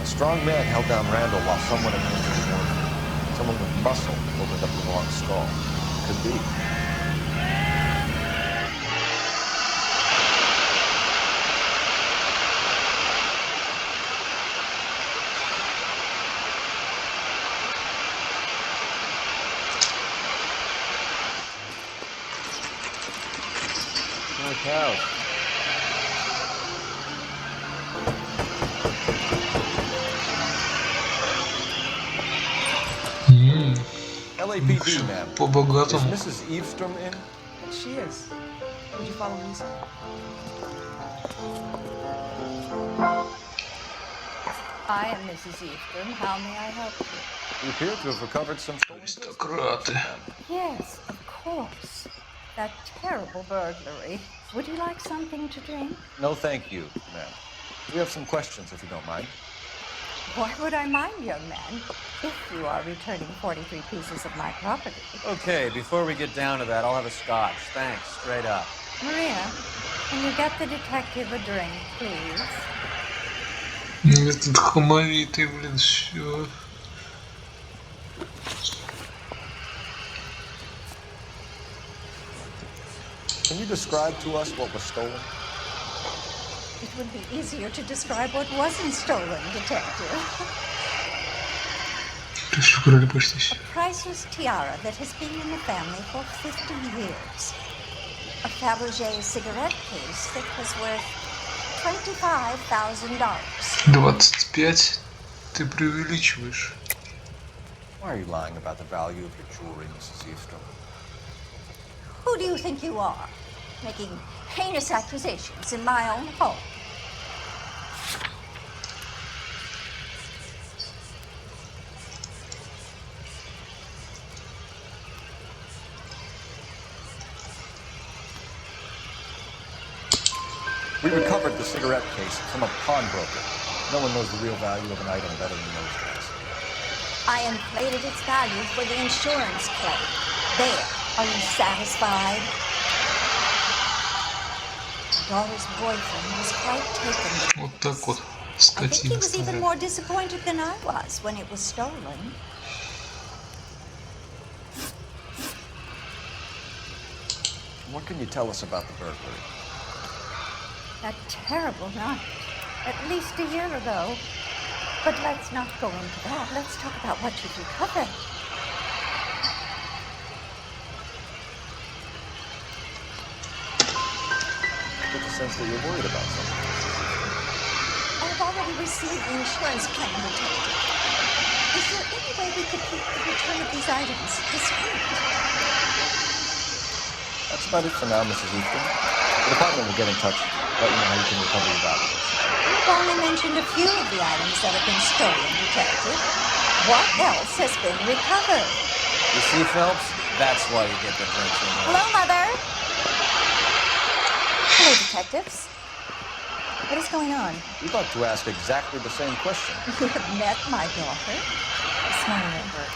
A strong man held down Randall while someone administered his morphine. Someone with muscle opened up LeBlanc's skull. Could be. Nice house. LAPD, ma'am. Is По-богатому. Mrs. Eavestrom in? She is. Would you follow me, sir? I am Mrs. Eastern. How may I help you? You appear to have recovered some stolen Аристократы. Yes, of course. That terrible burglary. Would you like something to drink? No, thank you, ma'am. We have some questions, if you don't mind. Why would I mind, young man, if you are returning 43 pieces of my property? Okay, before we get down to that, I'll have a scotch. Thanks, straight up. Maria, can you get the detective a drink, please? Этот хамовитый, блин, все. Can you describe to us what was stolen? It would be easier to describe what wasn't stolen, detective. A priceless tiara that has been in the family for 50 years. A Fabergé cigarette case that was worth $25,000. 25? Ты преувеличиваешь. Why are you lying about the value of your jewelry, Mrs. Eastrom? Who do you think you are, making heinous accusations in my own home? We recovered the cigarette case from a pawnbroker. No one knows the real value of an item better than those guys. I inflated its value for the insurance claim. There, are you satisfied? My daughter's boyfriend was quite taken with Вот так вот, I think he скотина was even старая. more disappointed than I was when it was stolen. What can you tell us about the burglary? A terrible night. At least a year ago. But let's not go into that. Let's talk about what you've recovered. I get the sense that you're worried about something. I've already received the insurance claim, detective. Is there any way we could keep the return of these items discreet? That's about it for now, Mrs. Eastrom. The department will get in touch, let you know how you can recover your valuables. You've only mentioned a few of the items that have been stolen, detective. What else has been recovered? You see, Phelps? That's why you get the drinks in there. Hello, Mother. Hello, detectives. What is going on? We'd like to ask exactly the same question. You have met my daughter. This morning at work.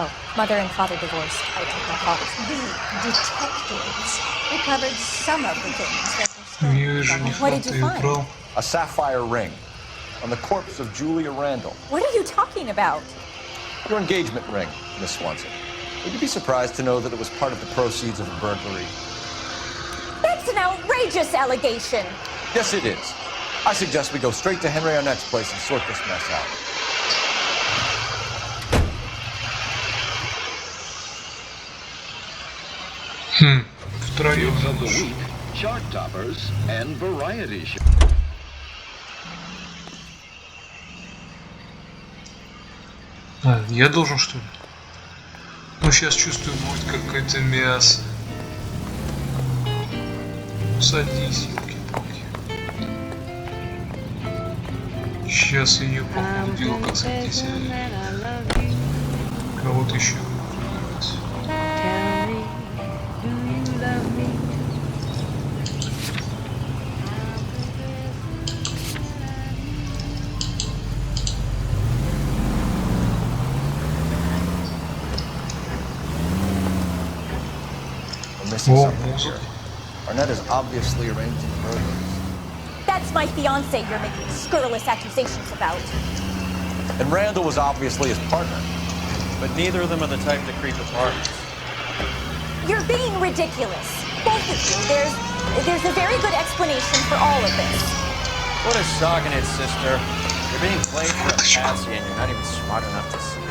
Oh, mother and father divorced. I took my father's. The detectives recovered some of the things that were stolen. Не жених, What did you ты find? убрал. A sapphire ring on the corpse of Julia Randall. What are you talking about? Your engagement ring, Miss Swanson. Would you be surprised to know that it was part of the proceeds of a burglary? That's an outrageous allegation. Yes, it is. I suggest we go straight to Henry Arnett's place and sort this mess out. Втроем Hits за of the душу. week, chart toppers, and variety show. А, я должен что ли? Ну сейчас чувствую будет какое-то мясо. Ну садись, елки-палки. Сейчас ее похудел, как садись. Кого-то еще выбрать. We're missing Oh, something music. here. Arnett is obviously arranging burglaries. That's my fiance you're making scurrilous accusations about. And Randall was obviously his partner. But neither of them are the type to creep apartments. You're being ridiculous. Both of you. There's a very good explanation for all of this. What a sogging it, sister. You're being played for a patsy and you're not even smart enough to see it.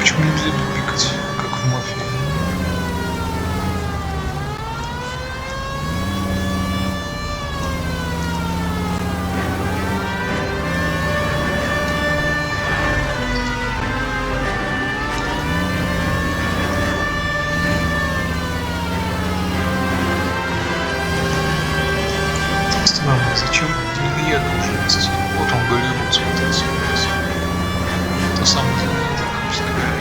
Почему нельзя бибикать, как в мафии? Странно, зачем именно я должен вести? Вот он Голливуд смотрится. Это самый знаменитый, короче говоря.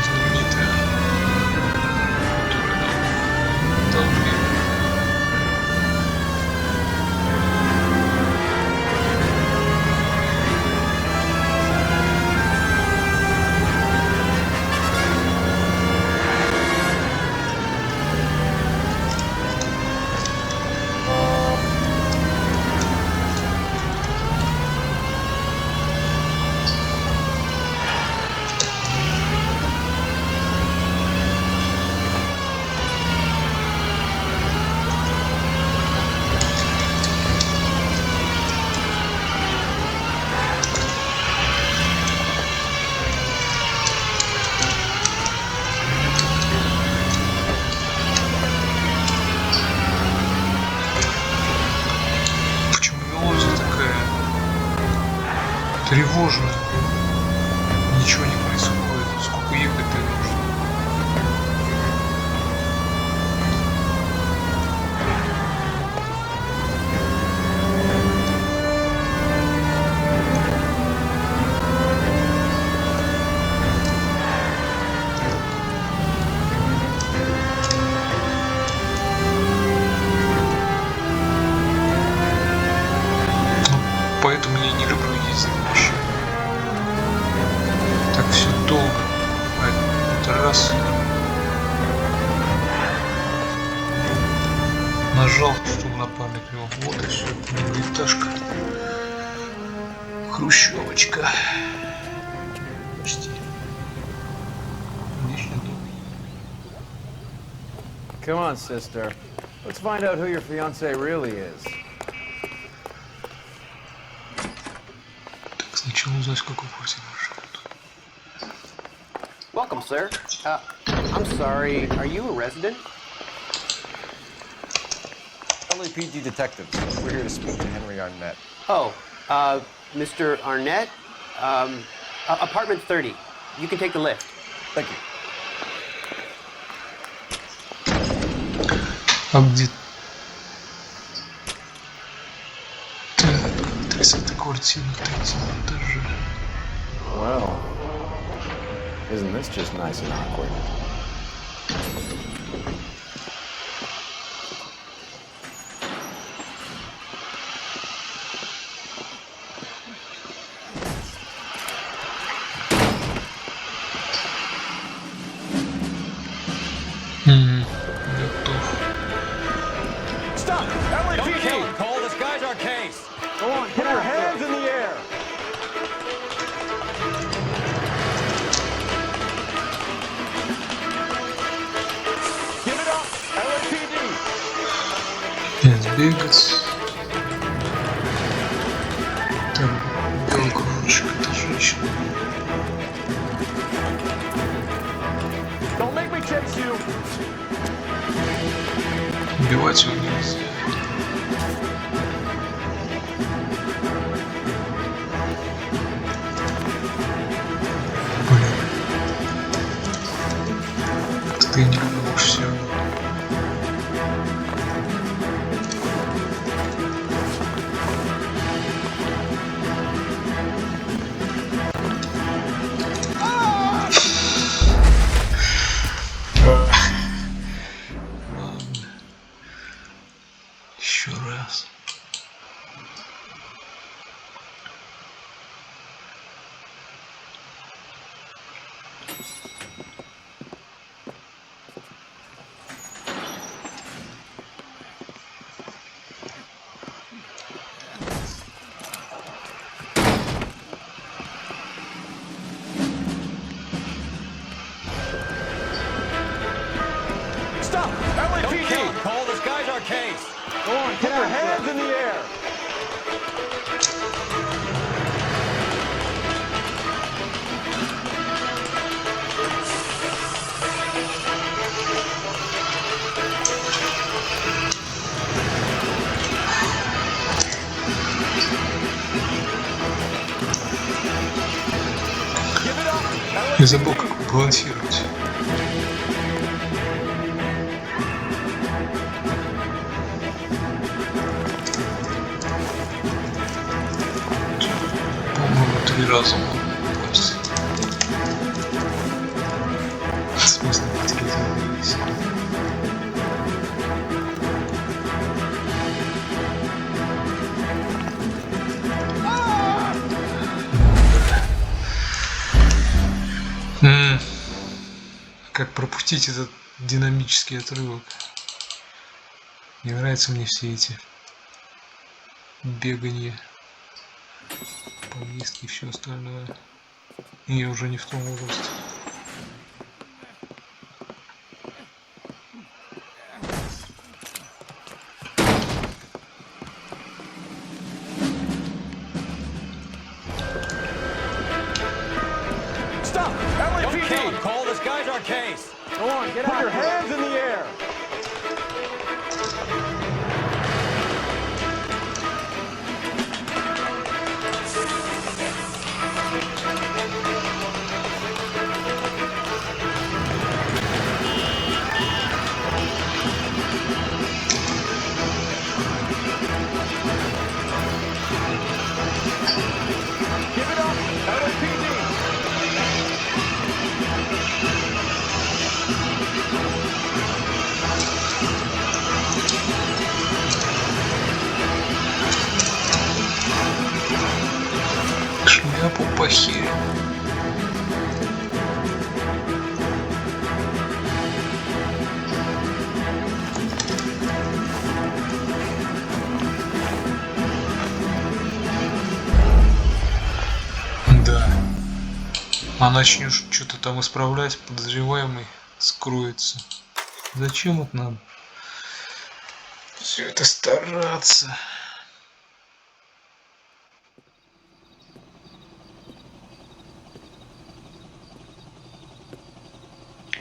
Знаменитая культура долбли. Тревожно. Ничего не происходит. Сколько ехать-то нужно? Поэтому я не люблю ездить вообще. Так все долго. Это раз. Нажал, чтобы на память вел. Вот и все. Многоэтажка. Хрущевочка. Почти. Личный дом. Come on, sister. Let's find out who your fiancé really is. Сначала узнать, в какой квартире живут. Welcome, sir. I'm sorry, are you a resident? LAPD detectives. We're here to speak to Henry Arnett. Oh, Mr. Arnett? Apartment 30. You can take the lift. Thank you. А где? Так, 30-я квартира, 3-м этаже. Well, isn't this just nice and awkward? Stop! LAPD! Kill him, Cole. This guy's our case. Go on, put your hands in the air! Give it up, LAPD! Бегать. Так, белый кружочек, это женщина. Don't make me chase you! Убивать его нельзя. Блин. Это я не люблю больше всего. Еще раз. Stop! LAPD! Kill him, Cole. This guy's our case. Go on, put your hands in the air! Не забыл, как балансировать. По-моему, 3 раза он упасть. В смысле, материализовались. Как пропустить этот динамический отрывок? Не нравятся мне все эти бегания, поездки и все остальное. И я уже не в том возрасте. Stop! LAPD! Cole, this guy's our case. Go on, get out. Put your hands in the air. Give it up, LAPD. Шляпу похерил. Да. А начнешь что-то там исправлять, подозреваемый скроется. Зачем вот надо все это стараться?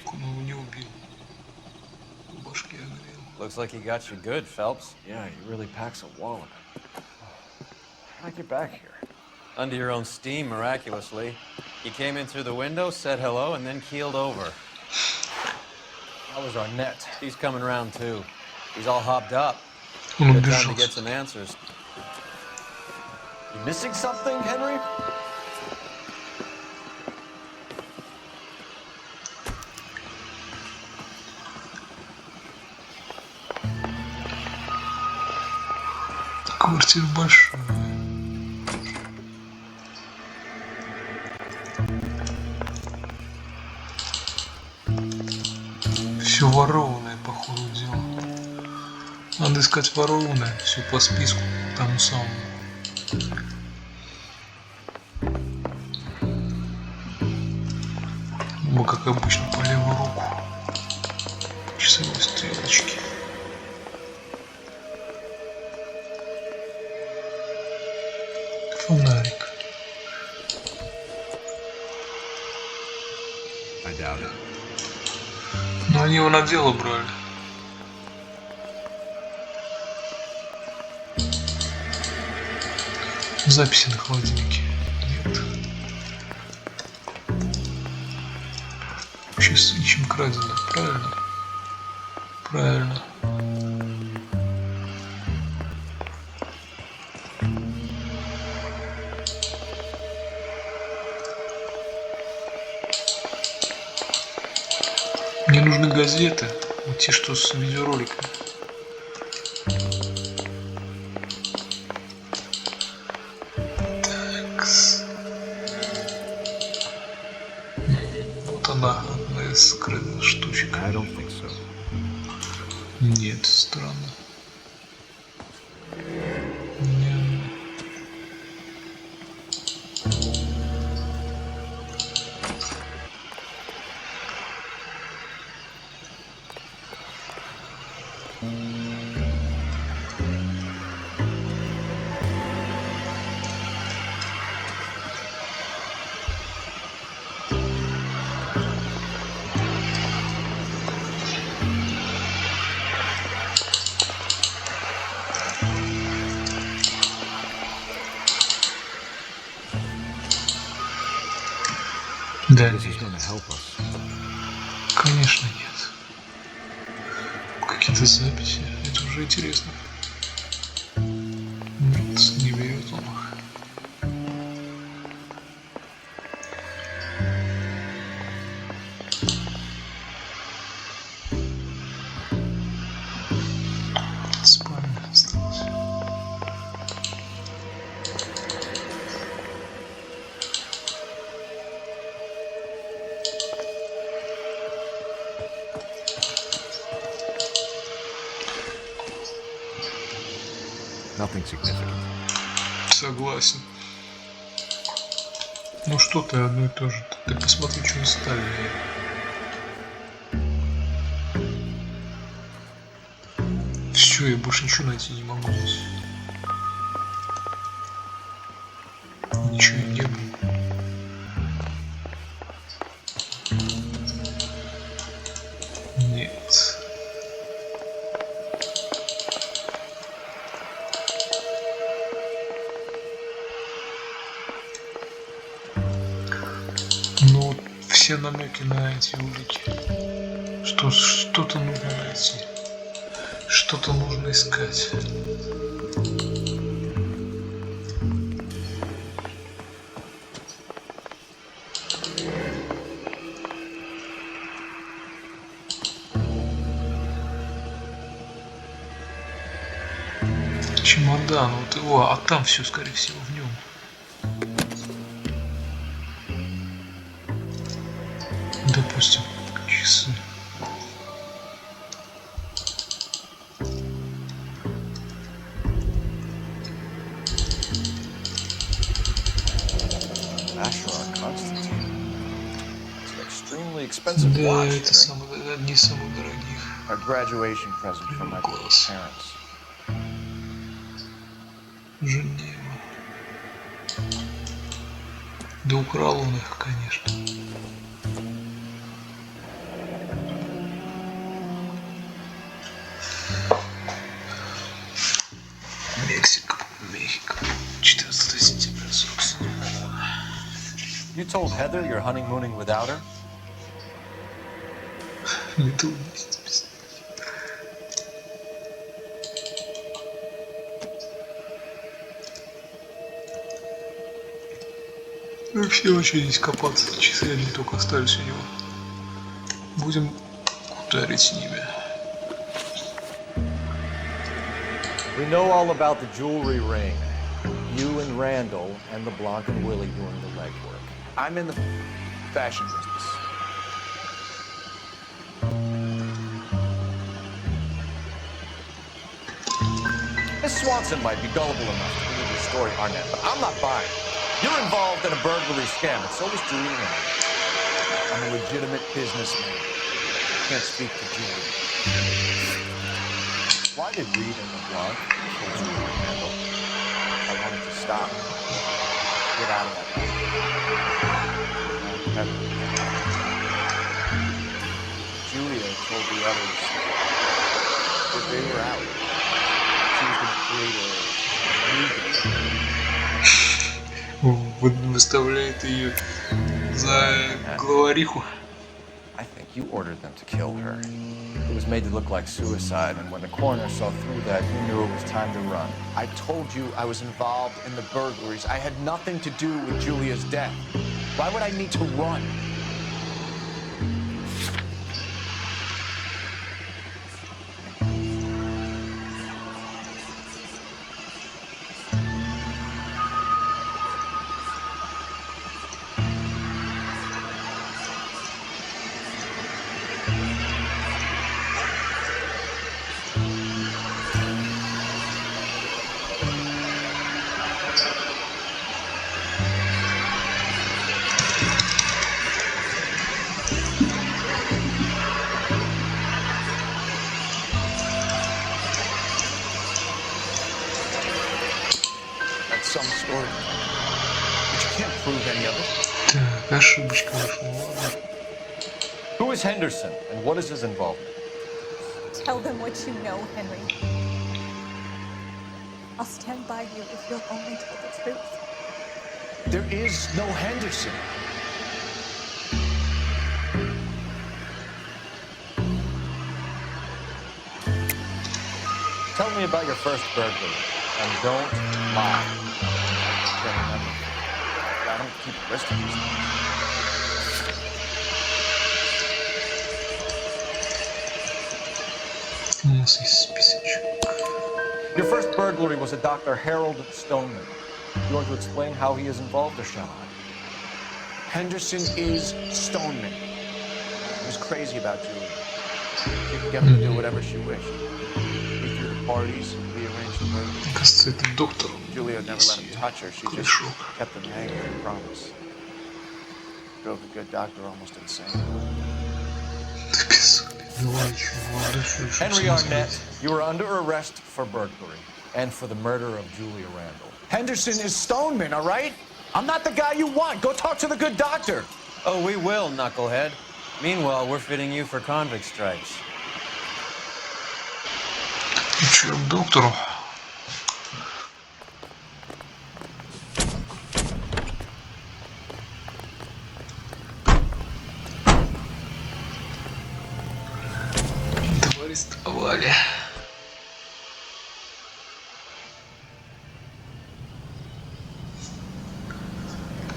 Он его не убил. В башке огрел. Looks like he got you good, Phelps. Yeah, he really packs a wallop. How'd I get back here? Under your own steam, miraculously. He came in through the window, said hello, and then keeled over. That was our net. He's coming around, too. He's all hopped up. Он Good time to убежал. get some answers. You missing something, Henry? Квартира большая. Все ворованное, походу, дело. Надо искать ворованное, все по списку, тому самому. Мы, как обычно, по левую руку. Часовой стрелочки. Фонарик. Но они его на дело брали. Записи на холодильнике. Нет. Часы чем краденые. Правильно? Правильно. Мне нужны газеты, вот те, что с видеороликами. Такс. Вот она, одна из скрытых штучек. Нет, странно. Да, This is going to help us. конечно нет. Какие-то записи, это уже интересно. Нет, не берет он их. Спальня осталась. Nothing significant. Согласен. Ну что ты одно и то же. Ты посмотри, что оставили. Все, я больше ничего найти не могу здесь. Ничего не было. Нет. Ну, все намеки на эти улики. Что-то нужно найти. Что-то нужно искать. Чемодан, вот его, а там все, скорее всего, в нем. Допустим, часы. Да, это одни из самых дорогих. A graduation present from my parents. Женева. Да украл он их, конечно. Мексика, 14 сентября 47. You told Heather you're honeymooning without her? Не думаю, без. Вообще очень здесь копаться. Часы одни только остались у него. Будем кутарить с ними. We know all about the jewelry ring. You and Randall and the Blanc and Willie doing the legwork. I'm in the fashion business. Miss Swanson might be gullible enough to believe your story, Arnett, but I'm not buying. You're involved in a burglary scam, and so is Julie Randall. I'm a legitimate businessman. Can't speak for Julie. Why did Reed and LeBlanc kill Julie Randall? I wanted to stop. Get out of that house. Julia told the others that they were out. She was going to create a new game. Выставляет ее за главариху. I think you ordered them to kill her. It was made to look like suicide, and when the coroner saw through that, you knew it was time to run. I told you I was involved in the burglaries. I had nothing to do with Julia's death. Why would I need to run? Some story, but you can't prove any of it. Так, ошибочка вышла. Who is Henderson, and what is his involvement? Tell them what you know, Henry. I'll stand by you if you'll only tell the truth. There is no Henderson. Tell me about your first burglary, and don't lie. Okay, remember, I don't keep a list of these things. У нас есть списочек. Your first burglary was a Dr. Harold Stoneman. You want to explain how he is involved, or shall I? Henderson is Stoneman. He was crazy about Julia. He could get her to do whatever she wished. He threw the parties, rearranged the murder. Кажется, это доктор. Julia never let him touch her. She just kept them hanging, I promise. Drove the good doctor almost insane. Henry Arnett, you are under arrest for burglary and for the murder of Julia Randall. Henderson is Stoneman, all right? I'm not the guy you want. Go talk to the good doctor. Oh, we will, knucklehead. Meanwhile, we're fitting you for convict stripes. Че, к доктору? Этого арестовали.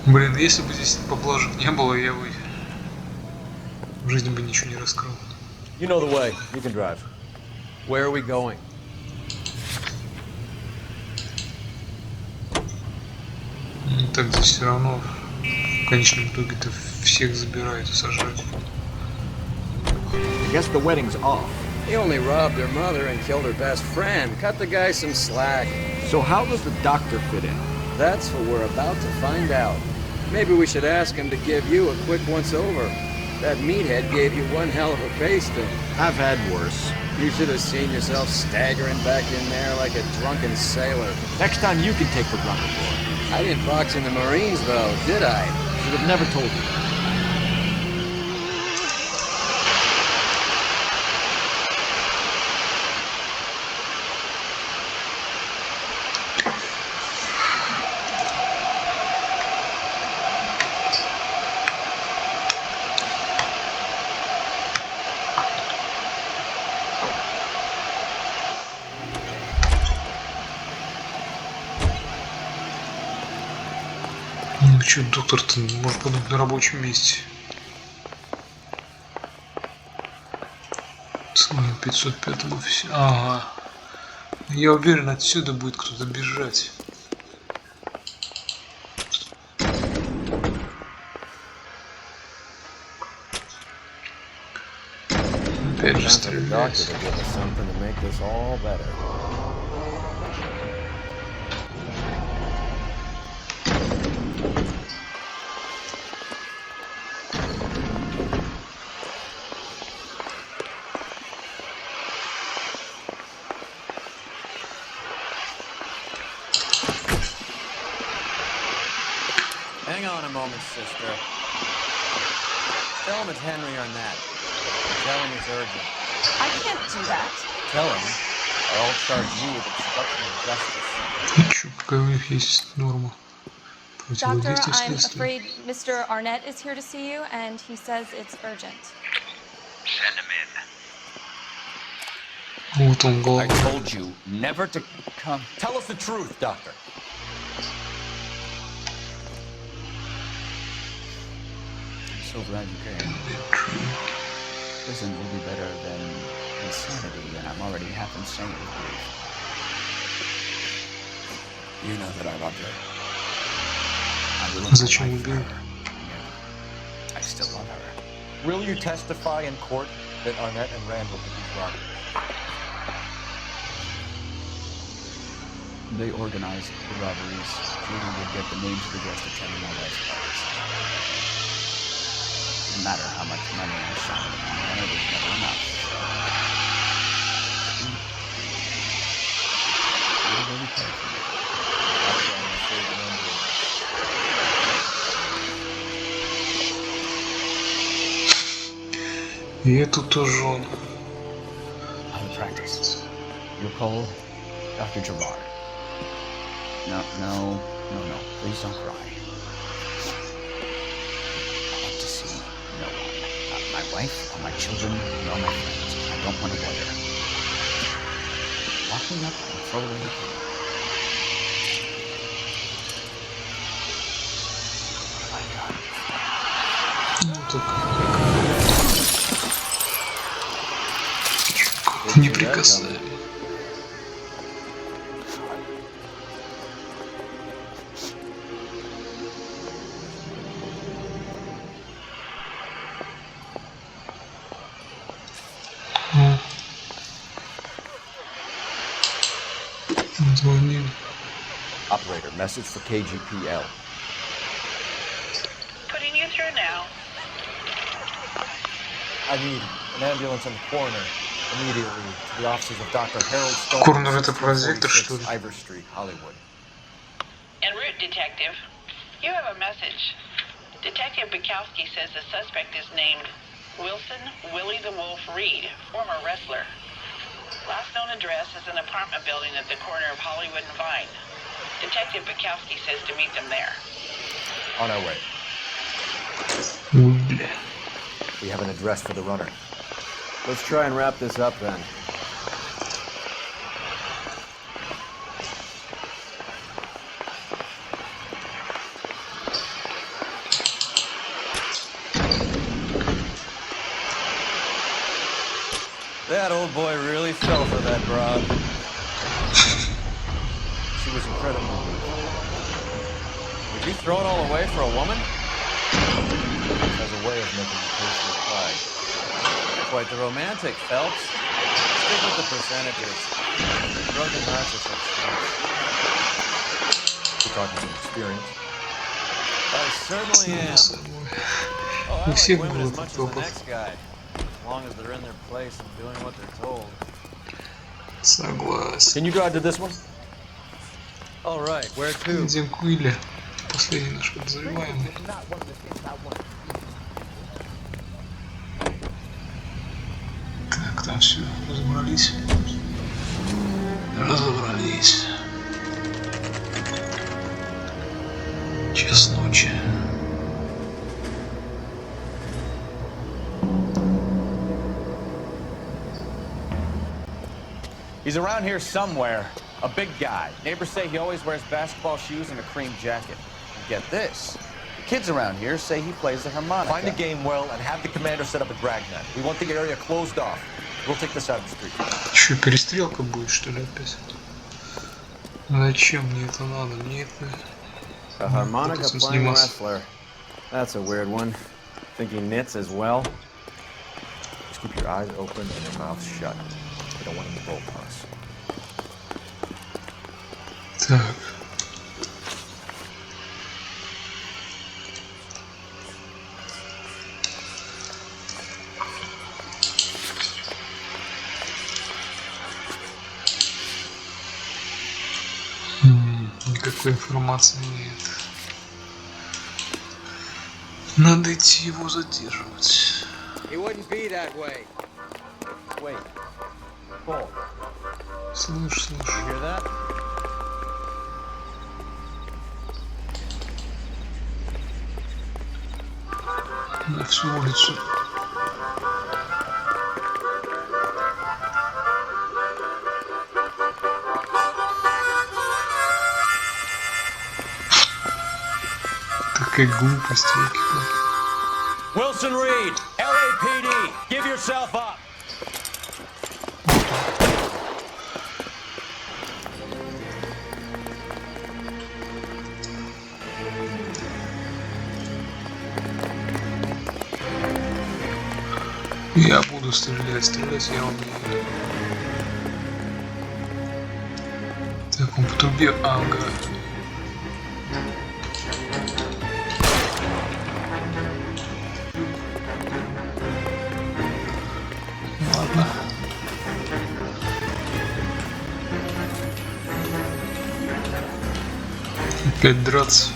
Блин, если бы здесь поблажек не было, я бы в жизни бы ничего не раскрыл. You know the way. You can drive. Where are we going? Так здесь все равно в конечном итоге-то всех забирают и сажают. I guess the wedding's off. He only robbed her mother and killed her best friend. Cut the guy some slack. So how does the doctor fit in? That's what we're about to find out. Maybe we should ask him to give you a quick once-over. That meathead gave you one hell of a pasting. I've had worse. You should have seen yourself staggering back in there like a drunken sailor. Next time you can take the brunt of it. I didn't box in the Marines, though, did I? Should have never told you that. Ну что, доктор-то может подумать на рабочем месте. 505 все. Ага. Я уверен, отсюда будет кто-то бежать. Опять же стрелять. Hang on a moment, sister. Tell him it's Henry Arnett. Tell him it's urgent. I can't do that. Tell him, or I'll charge you with obstruction of justice. Чё, какая у них есть норма? Doctor, Противодействие I'm следствию. afraid Mr. Arnett is here to see you, and he says it's urgent. Send him in. Вот он, голова. I told you never to come. Tell us the truth, doctor. I'm so glad you came. Prison will be better than insanity, and I'm already half insane with grief. You know that I loved her. I ruined Зачем my life for убил? her. I still love her. Will you testify in court that Arnett and Randall did these robberies? They organized the robberies. Julie would get the names of the guests attending all those parties. No matter how much money I showered upon her, it was never enough. She really cared for me. That's why I'm afraid to remember. И это тоже он. Out of practice. You'll call Dr. Gerard. No. Please don't cry. I want to see no one. Not my wife, or my children, nor my friends. I don't want to loiter. walking up and throw away the key. Неприкасаемый. Звонили. Operator, message for KGPL. Putting you through now. I need an ambulance and a coroner immediately to the offices of Dr. Harold Stone. Коронер это прозектор, что ли? Ivor Street, Hollywood. En route, Detective. You have a message. Detective Bukowski says the suspect is named Wilson Willie the Wolf Reed, former wrestler. Last known address is an apartment building at the corner of Hollywood and Vine. Detective Bukowski says to meet them there. On our way. We have an address for the runner. Let's try and wrap this up then. That old boy really fell for that broad. She was incredibly weak. Would you throw it all away for a woman? Has a way of making you pay for your pride. Quite the romantic, Phelps. Stick with the percentages. Drunken narcissists. You're talking from experience. I certainly am. Oh, I like women as much as the next guy. As long as they're in their place and doing what they're told. Согласен. Can you drive to this one? All right, where to? Идем к Уилле. Последний наш подозреваемый. Так, там все, разобрались. Разобрались. Час ночи. He's around here somewhere. A big guy. Neighbors say he always wears basketball shoes and a cream jacket. And get this. The kids around here say he plays the harmonica. Find the game well and have the commander set up a dragnet. We want the area closed off. We'll take this out of the street. Что, перестрелка будет, что ли, опять? Зачем мне это надо? Мне это... A harmonica playing wrestler. That's a weird one. Think he knits as well? Just keep your eyes open and your mouth shut. We don't want him to bolt on us. Так. Никакой информации нет. Надо идти его задерживать. He wouldn't be that way. Wait. Paul. Слышь. You hear that? На всю улицу. Какая глупость, елки-палки. Wilson Reed, LAPD, give yourself up. Я буду стрелять я умею. Так, он по трубе, ага. Ладно. Опять драться.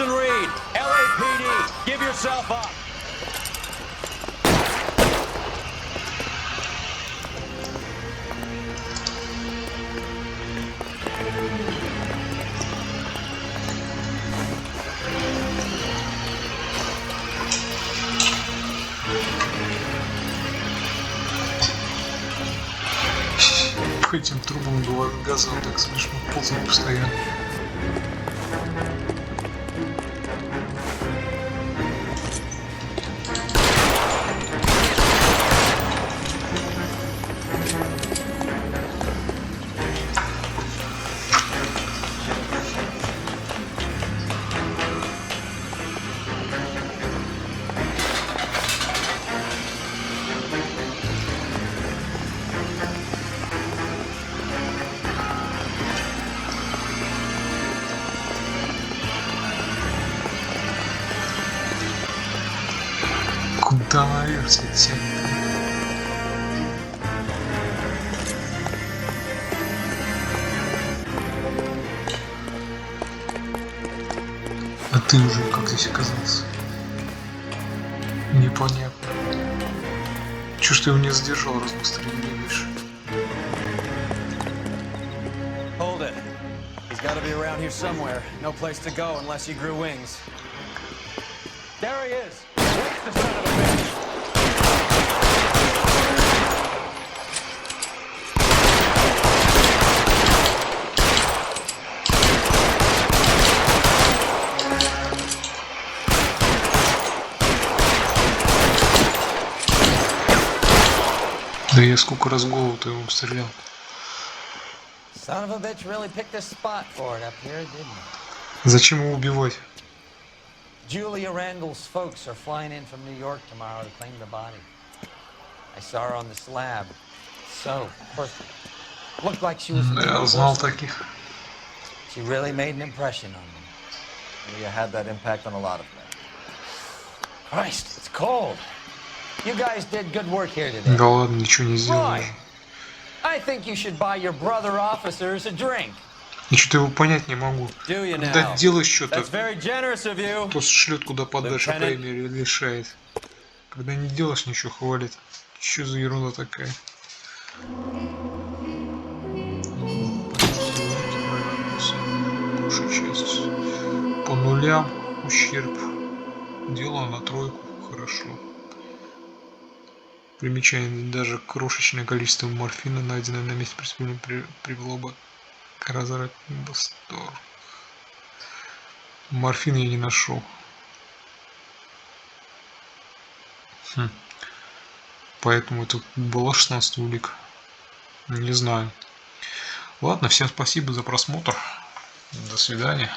Wilson Reed, LAPD, give yourself up. По этим трубам газа он так смешно ползает постоянно. Куда наверх тянет? А ты уже как здесь оказался? Непонятно. Чё ж ты его не сдержал, раз быстрее бегаешь? Hold it. He's got to be around here somewhere. No place to go unless he grew wings. There he is. Where's the son of a bitch? Да я сколько раз в голову-то ему стрелял. Son of a bitch really picked a spot for it up here, didn't he? Зачем его убивать? Julia Randall's folks are flying in from New York tomorrow to claim the body. I saw her on the slab. So perfect. Looked like she was from Я знал таких. She really made an impression on me. You had that impact on a lot of men. Christ, it's cold. You guys did good work here today. Да ладно, ничего не сделал. Roy, I think you should buy your brother officers a drink. Я что-то его понять не могу. Когда делаешь что-то, то шлет куда подальше, премию лишает. Когда не делаешь, ничего хвалит. Что за ерунда такая? Большая часть по нулям, ущерб. Дело на тройку, хорошо. Примечание: даже крошечное количество морфина, найденное на месте преступления, привело бы к разрыву бастор. Морфин я не нашел. Поэтому это было 16 улик. Не знаю. Ладно, всем спасибо за просмотр. До свидания.